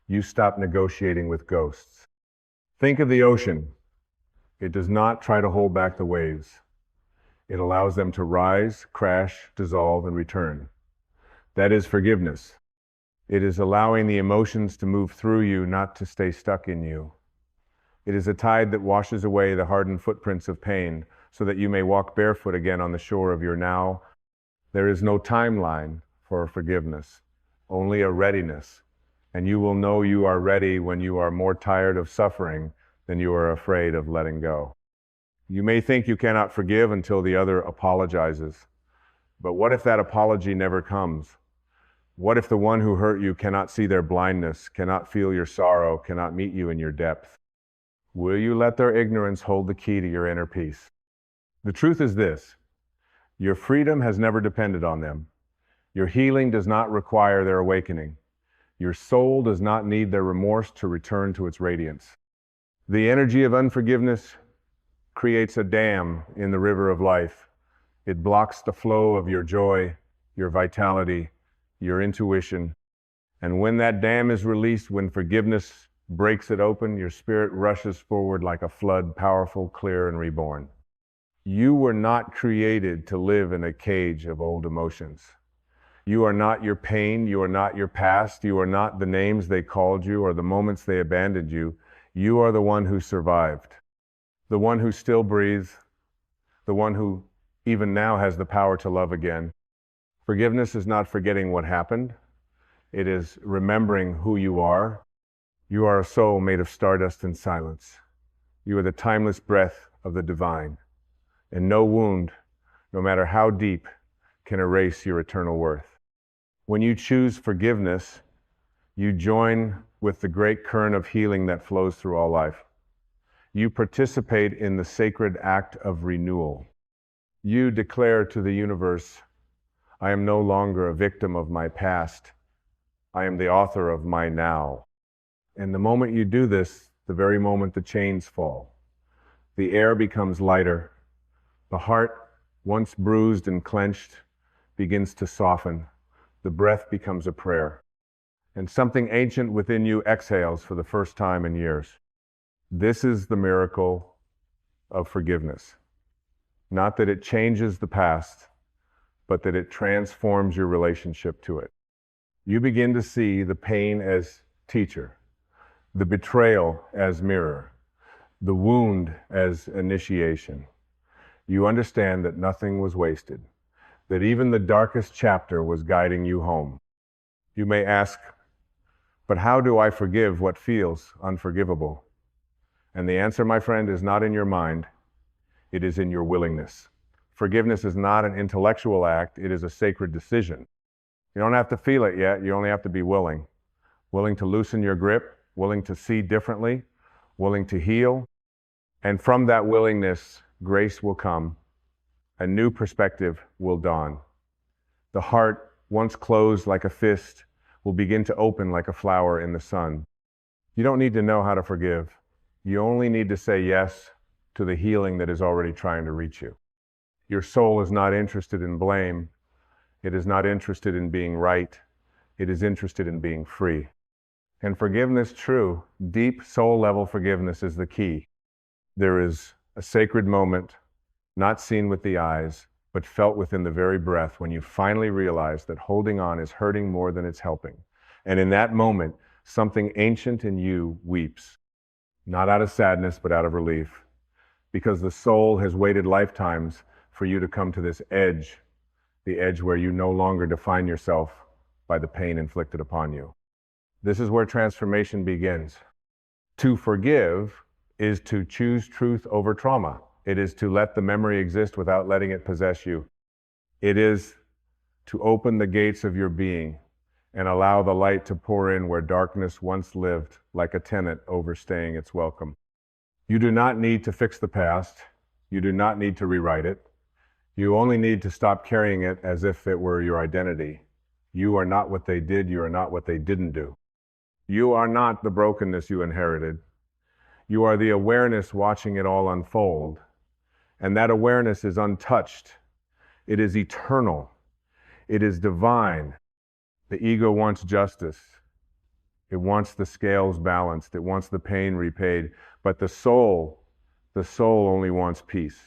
You stop negotiating with ghosts. Think of the ocean. It does not try to hold back the waves. It allows them to rise, crash, dissolve, and return. That is forgiveness. It is allowing the emotions to move through you, not to stay stuck in you. It is a tide that washes away the hardened footprints of pain so that you may walk barefoot again on the shore of your now. There is no timeline for forgiveness, only a readiness. And you will know you are ready when you are more tired of suffering than you are afraid of letting go. You may think you cannot forgive until the other apologizes. But what if that apology never comes? What if the one who hurt you cannot see their blindness, cannot feel your sorrow, cannot meet you in your depth? Will you let their ignorance hold the key to your inner peace? The truth is this: your freedom has never depended on them. Your healing does not require their awakening. Your soul does not need their remorse to return to its radiance. The energy of unforgiveness creates a dam in the river of life. It blocks the flow of your joy, your vitality, your intuition. And when that dam is released, when forgiveness breaks it open, your spirit rushes forward like a flood, powerful, clear, and reborn. You were not created to live in a cage of old emotions. You are not your pain. You are not your past. You are not the names they called you or the moments they abandoned you. You are the one who survived, the one who still breathes, the one who even now has the power to love again. Forgiveness is not forgetting what happened. It is remembering who you are. You are a soul made of stardust and silence. You are the timeless breath of the divine. And no wound, no matter how deep, can erase your eternal worth. When you choose forgiveness, you join with the great current of healing that flows through all life. You participate in the sacred act of renewal. You declare to the universe, I am no longer a victim of my past. I am the author of my now. And the moment you do this, the very moment the chains fall, the air becomes lighter. The heart, once bruised and clenched, begins to soften. The breath becomes a prayer. And something ancient within you exhales for the first time in years. This is the miracle of forgiveness. Not that it changes the past, but that it transforms your relationship to it. You begin to see the pain as teacher, the betrayal as mirror, the wound as initiation. You understand that nothing was wasted, that even the darkest chapter was guiding you home. You may ask, but how do I forgive what feels unforgivable? And the answer, my friend, is not in your mind. It is in your willingness. Forgiveness is not an intellectual act. It is a sacred decision. You don't have to feel it yet. You only have to be willing. Willing to loosen your grip, willing to see differently, willing to heal. And from that willingness, grace will come. A new perspective will dawn. The heart, once closed like a fist, will begin to open like a flower in the sun. You don't need to know how to forgive. You only need to say yes to the healing that is already trying to reach you. Your soul is not interested in blame. It is not interested in being right. It is interested in being free. And forgiveness, true, deep soul-level forgiveness is the key. There is a sacred moment, not seen with the eyes, but felt within the very breath when you finally realize that holding on is hurting more than it's helping. And in that moment, something ancient in you weeps, not out of sadness, but out of relief, because the soul has waited lifetimes for you to come to this edge, the edge where you no longer define yourself by the pain inflicted upon you. This is where transformation begins. To forgive is to choose truth over trauma. It is to let the memory exist without letting it possess you. It is to open the gates of your being and allow the light to pour in where darkness once lived, like a tenant overstaying its welcome. You do not need to fix the past. You do not need to rewrite it. You only need to stop carrying it as if it were your identity. You are not what they did. You are not what they didn't do. You are not the brokenness you inherited. You are the awareness watching it all unfold. And that awareness is untouched. It is eternal. It is divine. The ego wants justice. It wants the scales balanced. It wants the pain repaid. But the soul only wants peace.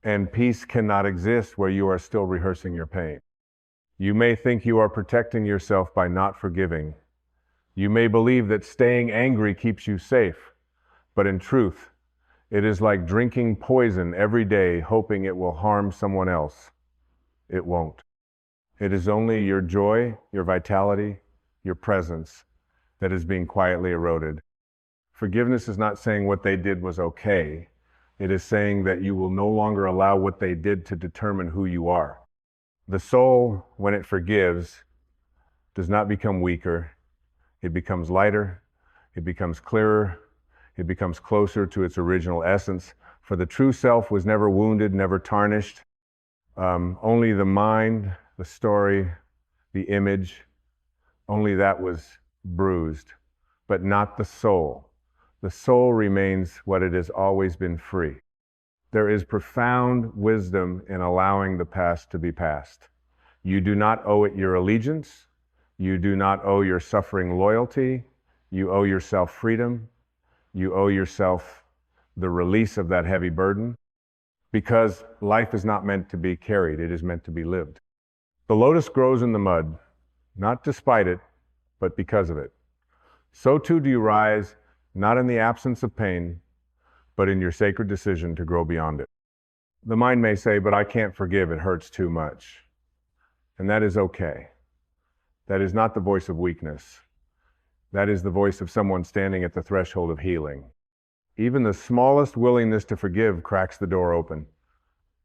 And peace cannot exist where you are still rehearsing your pain. You may think you are protecting yourself by not forgiving. You may believe that staying angry keeps you safe. But in truth, it is like drinking poison every day, hoping it will harm someone else. It won't. It is only your joy, your vitality, your presence that is being quietly eroded. Forgiveness is not saying what they did was okay. It is saying that you will no longer allow what they did to determine who you are. The soul, when it forgives, does not become weaker. It becomes lighter. It becomes clearer. It becomes closer to its original essence. For the true self was never wounded, never tarnished. Only the mind, the story, the image, only that was bruised, but not the soul. The soul remains what it has always been, free. There is profound wisdom in allowing the past to be past. You do not owe it your allegiance. You do not owe your suffering loyalty. You owe yourself freedom. You owe yourself the release of that heavy burden, because life is not meant to be carried. It is meant to be lived. The lotus grows in the mud, not despite it, but because of it. So too do you rise, not in the absence of pain, but in your sacred decision to grow beyond it. The mind may say, but I can't forgive, it hurts too much. And that is okay. That is not the voice of weakness. That is the voice of someone standing at the threshold of healing. Even the smallest willingness to forgive cracks the door open.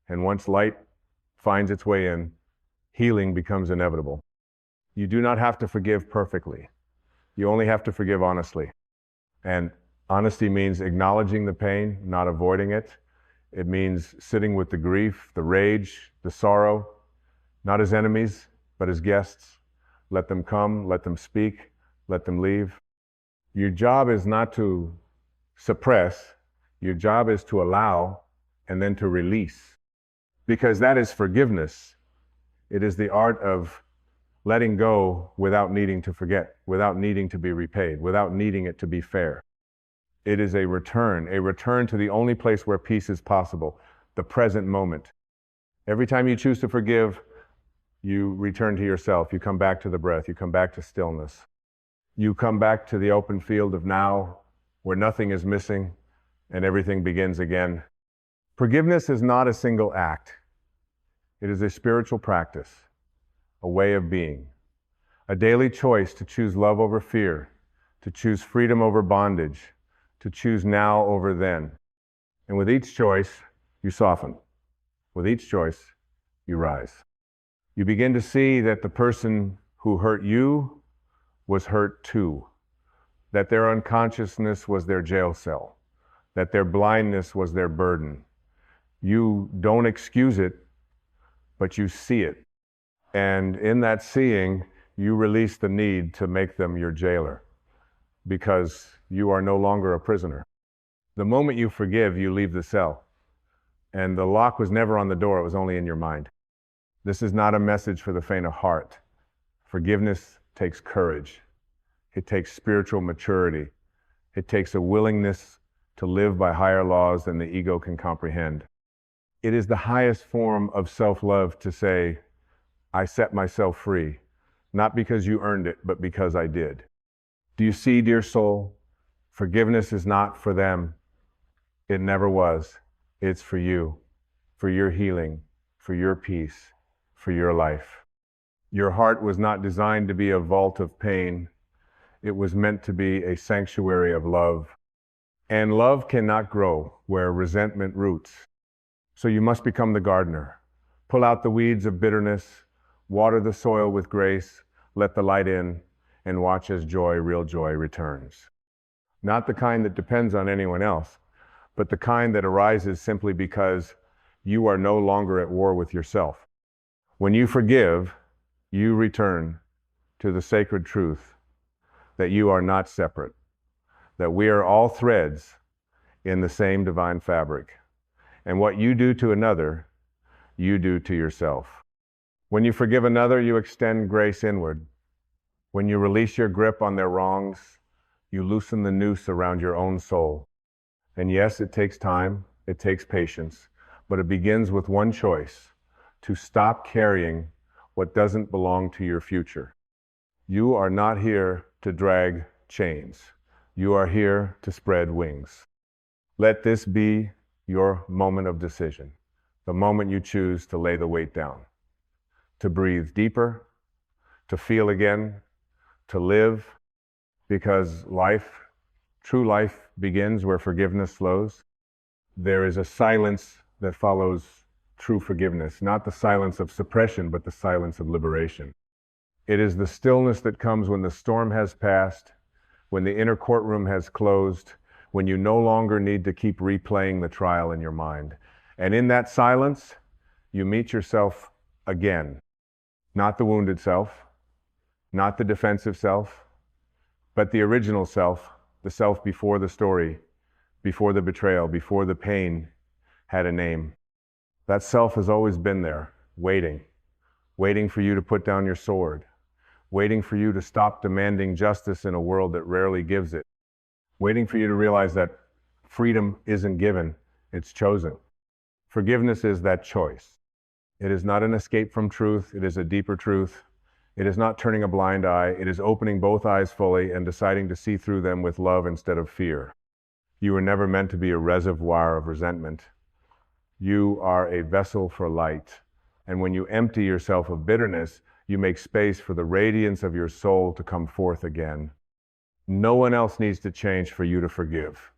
And once light finds its way in, healing becomes inevitable. You do not have to forgive perfectly. You only have to forgive honestly. And honesty means acknowledging the pain, not avoiding it. It means sitting with the grief, the rage, the sorrow, not as enemies, but as guests. Let them come, let them speak, let them leave. Your job is not to suppress. Your job is to allow and then to release, because that is forgiveness. It is the art of letting go without needing to forget, without needing to be repaid, without needing it to be fair. It is a return to the only place where peace is possible, the present moment. Every time you choose to forgive, you return to yourself. You come back to the breath. You come back to stillness. You come back to the open field of now, where nothing is missing and everything begins again. Forgiveness is not a single act. It is a spiritual practice, a way of being, a daily choice to choose love over fear, to choose freedom over bondage, to choose now over then. And with each choice, you soften. With each choice, you rise. You begin to see that the person who hurt you was hurt too, that their unconsciousness was their jail cell, that their blindness was their burden. You don't excuse it, but you see it. And in that seeing, you release the need to make them your jailer, because you are no longer a prisoner. The moment you forgive, you leave the cell. And the lock was never on the door, it was only in your mind. This is not a message for the faint of heart. Forgiveness takes courage. It takes spiritual maturity. It takes a willingness to live by higher laws than the ego can comprehend. It is the highest form of self-love to say, I set myself free, not because you earned it, but because I did. Do you see, dear soul? Forgiveness is not for them. It never was. It's for you, for your healing, for your peace, for your life. Your heart was not designed to be a vault of pain. It was meant to be a sanctuary of love. And love cannot grow where resentment roots. So you must become the gardener. Pull out the weeds of bitterness, water the soil with grace, let the light in, and watch as joy, real joy, returns. Not the kind that depends on anyone else, but the kind that arises simply because you are no longer at war with yourself. When you forgive, you return to the sacred truth that you are not separate, that we are all threads in the same divine fabric. And what you do to another, you do to yourself. When you forgive another, you extend grace inward. When you release your grip on their wrongs, you loosen the noose around your own soul. And yes, it takes time, it takes patience, but it begins with one choice: to stop carrying what doesn't belong to your future. You are not here to drag chains. You are here to spread wings. Let this be your moment of decision, the moment you choose to lay the weight down, to breathe deeper, to feel again, to live, because life, true life, begins where forgiveness flows. There is a silence that follows true forgiveness, not the silence of suppression, but the silence of liberation. It is the stillness that comes when the storm has passed, when the inner courtroom has closed, when you no longer need to keep replaying the trial in your mind. And in that silence, you meet yourself again. Not the wounded self, not the defensive self, but the original self, the self before the story, before the betrayal, before the pain had a name. That self has always been there, waiting for you to put down your sword, waiting for you to stop demanding justice in a world that rarely gives it, waiting for you to realize that freedom isn't given, it's chosen. Forgiveness is that choice. It is not an escape from truth, it is a deeper truth. It is not turning a blind eye, it is opening both eyes fully and deciding to see through them with love instead of fear. You were never meant to be a reservoir of resentment. You are a vessel for light. And when you empty yourself of bitterness, you make space for the radiance of your soul to come forth again. No one else needs to change for you to forgive.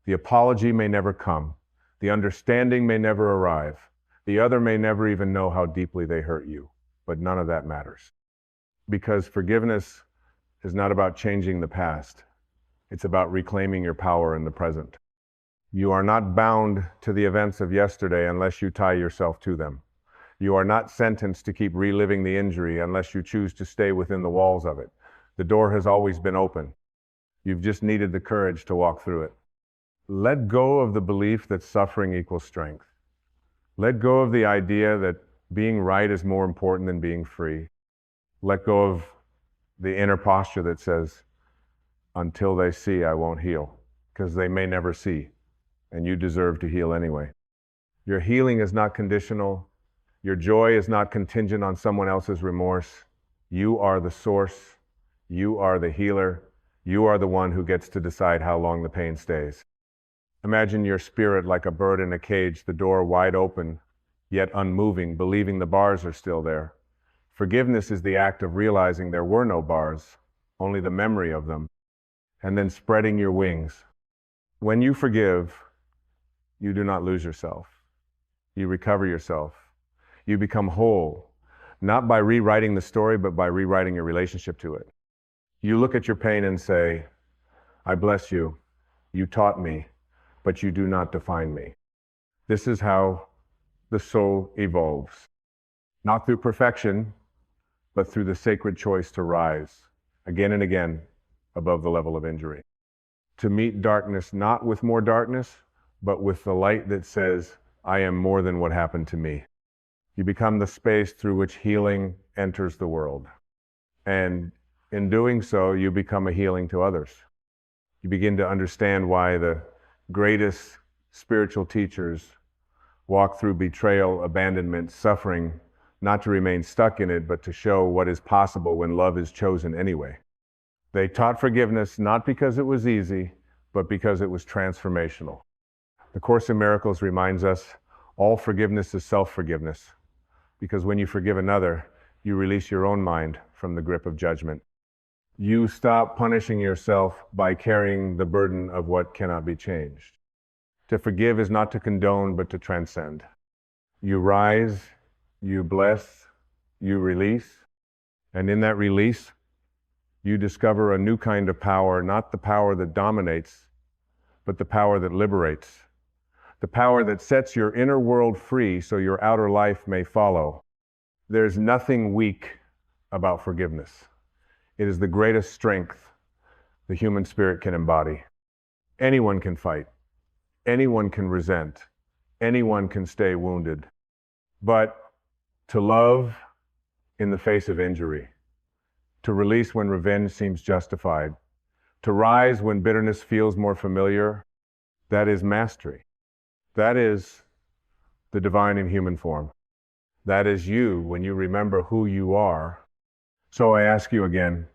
The apology may never come. The understanding may never arrive. The other may never even know how deeply they hurt you. But none of that matters. Because forgiveness is not about changing the past. It's about reclaiming your power in the present. You are not bound to the events of yesterday unless you tie yourself to them. You are not sentenced to keep reliving the injury unless you choose to stay within the walls of it. The door has always been open. You've just needed the courage to walk through it. Let go of the belief that suffering equals strength. Let go of the idea that being right is more important than being free. Let go of the inner posture that says, until they see, I won't heal, because they may never see, and you deserve to heal anyway. Your healing is not conditional. Your joy is not contingent on someone else's remorse. You are the source. You are the healer. You are the one who gets to decide how long the pain stays. Imagine your spirit like a bird in a cage, the door wide open, yet unmoving, believing the bars are still there. Forgiveness is the act of realizing there were no bars, only the memory of them, and then spreading your wings. When you forgive, you do not lose yourself. You recover yourself. You become whole, not by rewriting the story, but by rewriting your relationship to it. You look at your pain and say, I bless you. You taught me, but you do not define me. This is how the soul evolves. Not through perfection, but through the sacred choice to rise again and again above the level of injury. To meet darkness, not with more darkness, but with the light that says, I am more than what happened to me. You become the space through which healing enters the world. And in doing so, you become a healing to others. You begin to understand why the greatest spiritual teachers walk through betrayal, abandonment, suffering, not to remain stuck in it, but to show what is possible when love is chosen anyway. They taught forgiveness not because it was easy, but because it was transformational. The Course in Miracles reminds us all forgiveness is self-forgiveness, because when you forgive another, you release your own mind from the grip of judgment. You stop punishing yourself by carrying the burden of what cannot be changed. To forgive is not to condone, but to transcend. You rise, you bless, you release, and in that release, you discover a new kind of power, not the power that dominates, but the power that liberates. The power that sets your inner world free so your outer life may follow. There's nothing weak about forgiveness. It is the greatest strength the human spirit can embody. Anyone can fight. Anyone can resent. Anyone can stay wounded. But to love in the face of injury, to release when revenge seems justified, to rise when bitterness feels more familiar, that is mastery. That is the divine in human form. That is you when you remember who you are. So I ask you again,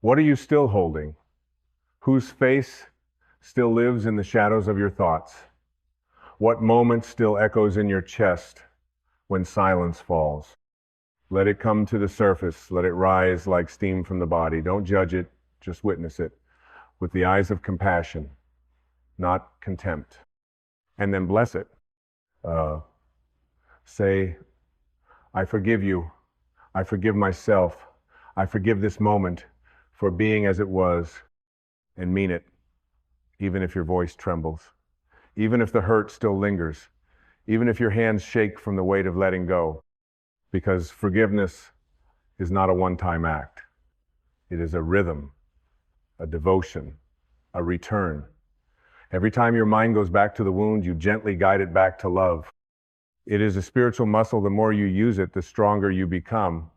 what are you still holding? Whose face still lives in the shadows of your thoughts? What moment still echoes in your chest when silence falls? Let it come to the surface. Let it rise like steam from the body. Don't judge it, just witness it with the eyes of compassion, not contempt. And then bless it. Say, I forgive you. I forgive myself. I forgive this moment for being as it was, and mean it, even if your voice trembles, even if the hurt still lingers, even if your hands shake from the weight of letting go, because forgiveness is not a one-time act. It is a rhythm, a devotion, a return. Every time your mind goes back to the wound, you gently guide it back to love. It is a spiritual muscle. The more you use it, the stronger you become.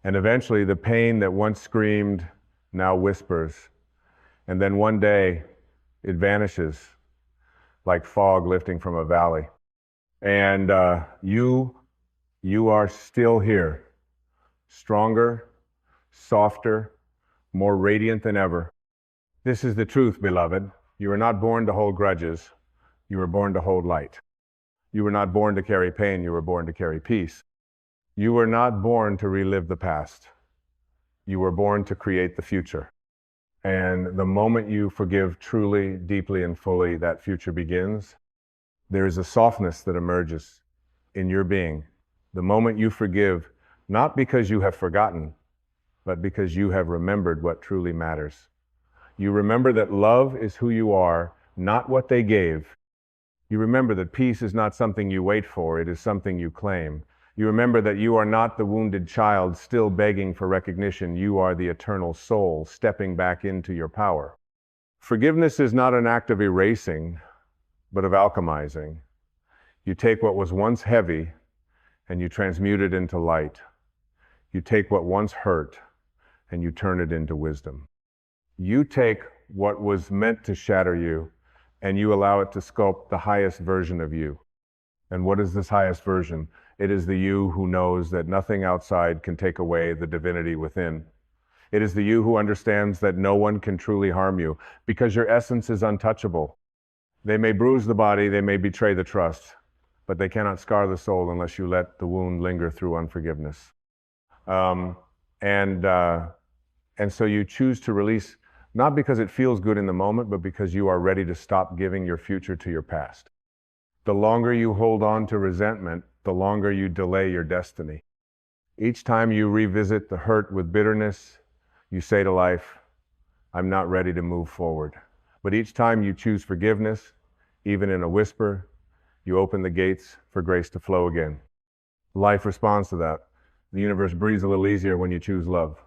And eventually the pain that once screamed now whispers. And then one day it vanishes like fog lifting from a valley. And you are still here, stronger, softer, more radiant than ever. This is the truth, beloved. You were not born to hold grudges. You were born to hold light. You were not born to carry pain. You were born to carry peace. You were not born to relive the past. You were born to create the future. And the moment you forgive truly, deeply, and fully, that future begins. There is a softness that emerges in your being. The moment you forgive, not because you have forgotten, but because you have remembered what truly matters. You remember that love is who you are, not what they gave. You remember that peace is not something you wait for, it is something you claim. You remember that you are not the wounded child still begging for recognition. You are the eternal soul stepping back into your power. Forgiveness is not an act of erasing, but of alchemizing. You take what was once heavy and you transmute it into light. You take what once hurt and you turn it into wisdom. You take what was meant to shatter you and you allow it to sculpt the highest version of you. And what is this highest version? It is the you who knows that nothing outside can take away the divinity within. It is the you who understands that no one can truly harm you because your essence is untouchable. They may bruise the body, they may betray the trust, but they cannot scar the soul unless you let the wound linger through unforgiveness. And so you choose to release, not because it feels good in the moment, but because you are ready to stop giving your future to your past. The longer you hold on to resentment, the longer you delay your destiny. Each time you revisit the hurt with bitterness, you say to life, I'm not ready to move forward. But each time you choose forgiveness, even in a whisper, you open the gates for grace to flow again. Life responds to that. The universe breathes a little easier when you choose love.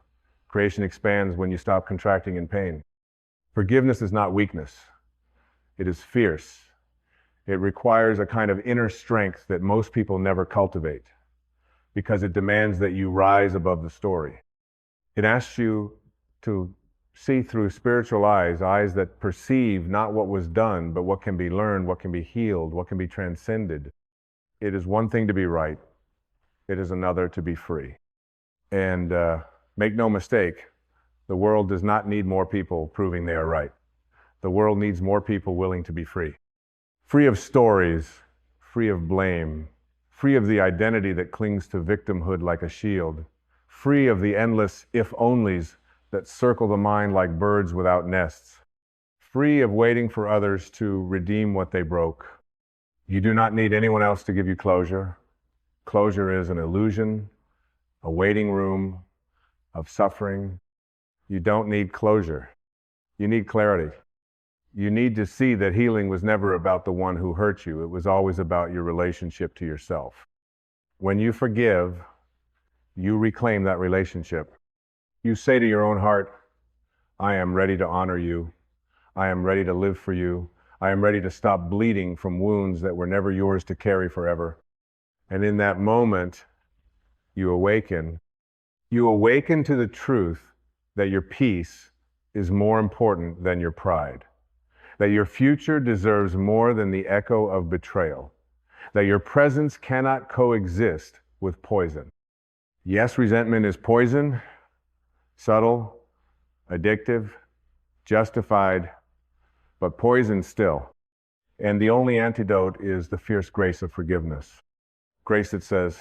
Creation expands when you stop contracting in pain. Forgiveness is not weakness. It is fierce. It requires a kind of inner strength that most people never cultivate because it demands that you rise above the story. It asks you to see through spiritual eyes, eyes that perceive not what was done, but what can be learned, what can be healed, what can be transcended. It is one thing to be right. It is another to be free. And make no mistake, the world does not need more people proving they are right. The world needs more people willing to be free. Free of stories, free of blame, free of the identity that clings to victimhood like a shield, free of the endless if-onlys that circle the mind like birds without nests, free of waiting for others to redeem what they broke. You do not need anyone else to give you closure. Closure is an illusion, a waiting room of suffering. You don't need closure. You need clarity. You need to see that healing was never about the one who hurt you. It was always about your relationship to yourself. When you forgive, you reclaim that relationship. You say to your own heart, I am ready to honor you. I am ready to live for you. I am ready to stop bleeding from wounds that were never yours to carry forever. And in that moment, you awaken. You awaken to the truth that your peace is more important than your pride, that your future deserves more than the echo of betrayal, that your presence cannot coexist with poison. Yes, resentment is poison, subtle, addictive, justified, but poison still. And the only antidote is the fierce grace of forgiveness. Grace that says,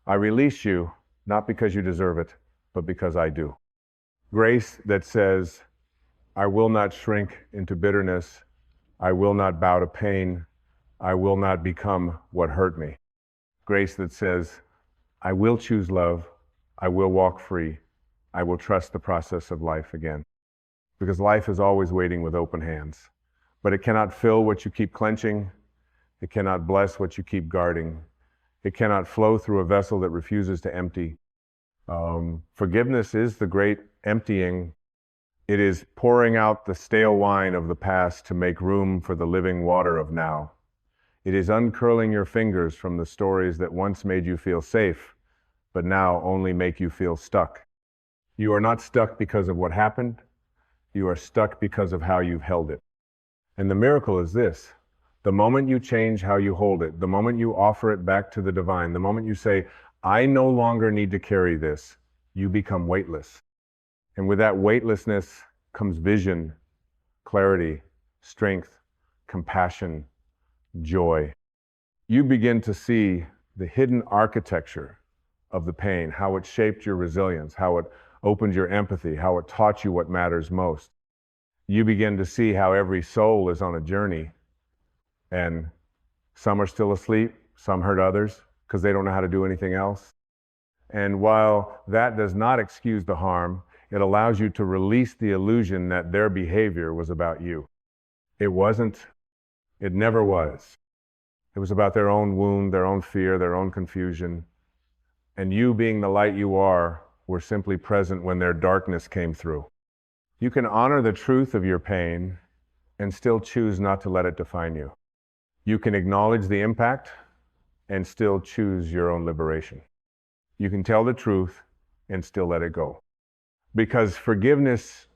I release you, not because you deserve it, but because I do. Grace that says, I will not shrink into bitterness. I will not bow to pain. I will not become what hurt me. Grace that says, I will choose love. I will walk free. I will trust the process of life again. Because life is always waiting with open hands. But it cannot fill what you keep clenching. It cannot bless what you keep guarding. It cannot flow through a vessel that refuses to empty. Forgiveness is the great emptying. It is pouring out the stale wine of the past to make room for the living water of now. It is uncurling your fingers from the stories that once made you feel safe, but now only make you feel stuck. You are not stuck because of what happened. You are stuck because of how you've held it. And the miracle is this. The moment you change how you hold it, the moment you offer it back to the divine, the moment you say, I no longer need to carry this, you become weightless. And with that weightlessness comes vision, clarity, strength, compassion, joy. You begin to see the hidden architecture of the pain, how it shaped your resilience, how it opened your empathy, how it taught you what matters most. You begin to see how every soul is on a journey, and some are still asleep, some hurt others because they don't know how to do anything else. And while that does not excuse the harm, it allows you to release the illusion that their behavior was about you. It wasn't. It never was. It was about their own wound, their own fear, their own confusion. And you, being the light you are, were simply present when their darkness came through. You can honor the truth of your pain and still choose not to let it define you. You can acknowledge the impact and still choose your own liberation. You can tell the truth and still let it go. Because forgiveness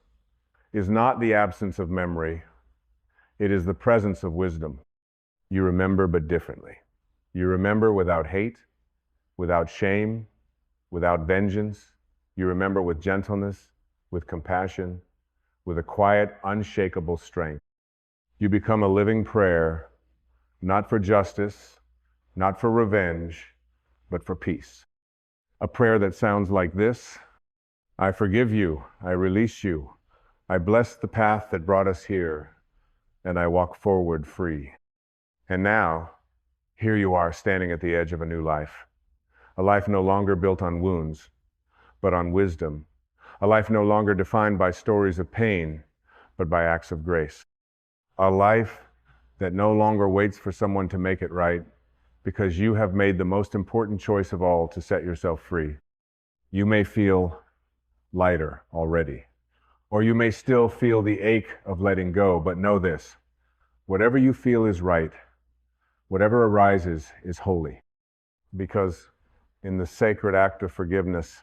is not the absence of memory. It is the presence of wisdom. You remember, but differently. You remember without hate, without shame, without vengeance. You remember with gentleness, with compassion, with a quiet, unshakable strength. You become a living prayer, not for justice, not for revenge, but for peace. A prayer that sounds like this: I forgive you, I release you, I bless the path that brought us here, and I walk forward free. And now, here you are standing at the edge of a new life. A life no longer built on wounds, but on wisdom. A life no longer defined by stories of pain, but by acts of grace. A life that no longer waits for someone to make it right, because you have made the most important choice of all to set yourself free. You may feel lighter already, or you may still feel the ache of letting go, but know this: whatever you feel is right, whatever arises is holy, because in the sacred act of forgiveness,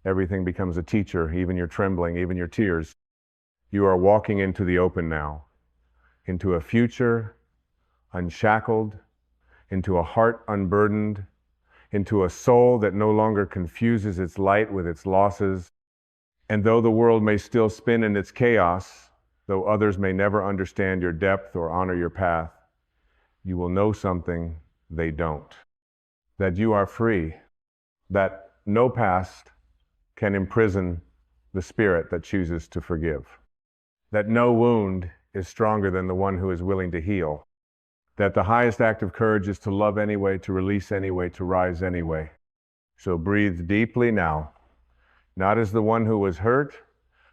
everything becomes a teacher, even your trembling, even your tears. You are walking into the open now, into a future unshackled, into a heart unburdened, into a soul that no longer confuses its light with its losses. And though the world may still spin in its chaos, though others may never understand your depth or honor your path, you will know something they don't: that you are free, that no past can imprison the spirit that chooses to forgive, that no wound is stronger than the one who is willing to heal, that the highest act of courage is to love anyway, to release anyway, to rise anyway. So breathe deeply now, not as the one who was hurt,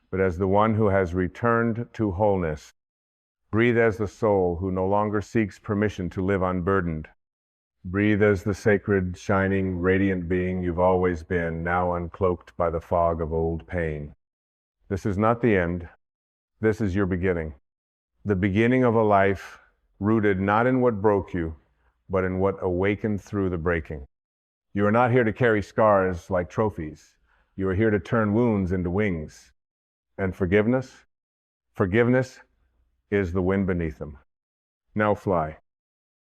but as the one who has returned to wholeness. Breathe as the soul who no longer seeks permission to live unburdened. Breathe as the sacred, shining, radiant being you've always been, now uncloaked by the fog of old pain. This is not the end. This is your beginning. The beginning of a life rooted not in what broke you, but in what awakened through the breaking. You are not here to carry scars like trophies. You are here to turn wounds into wings. And forgiveness? Forgiveness is the wind beneath them. Now fly.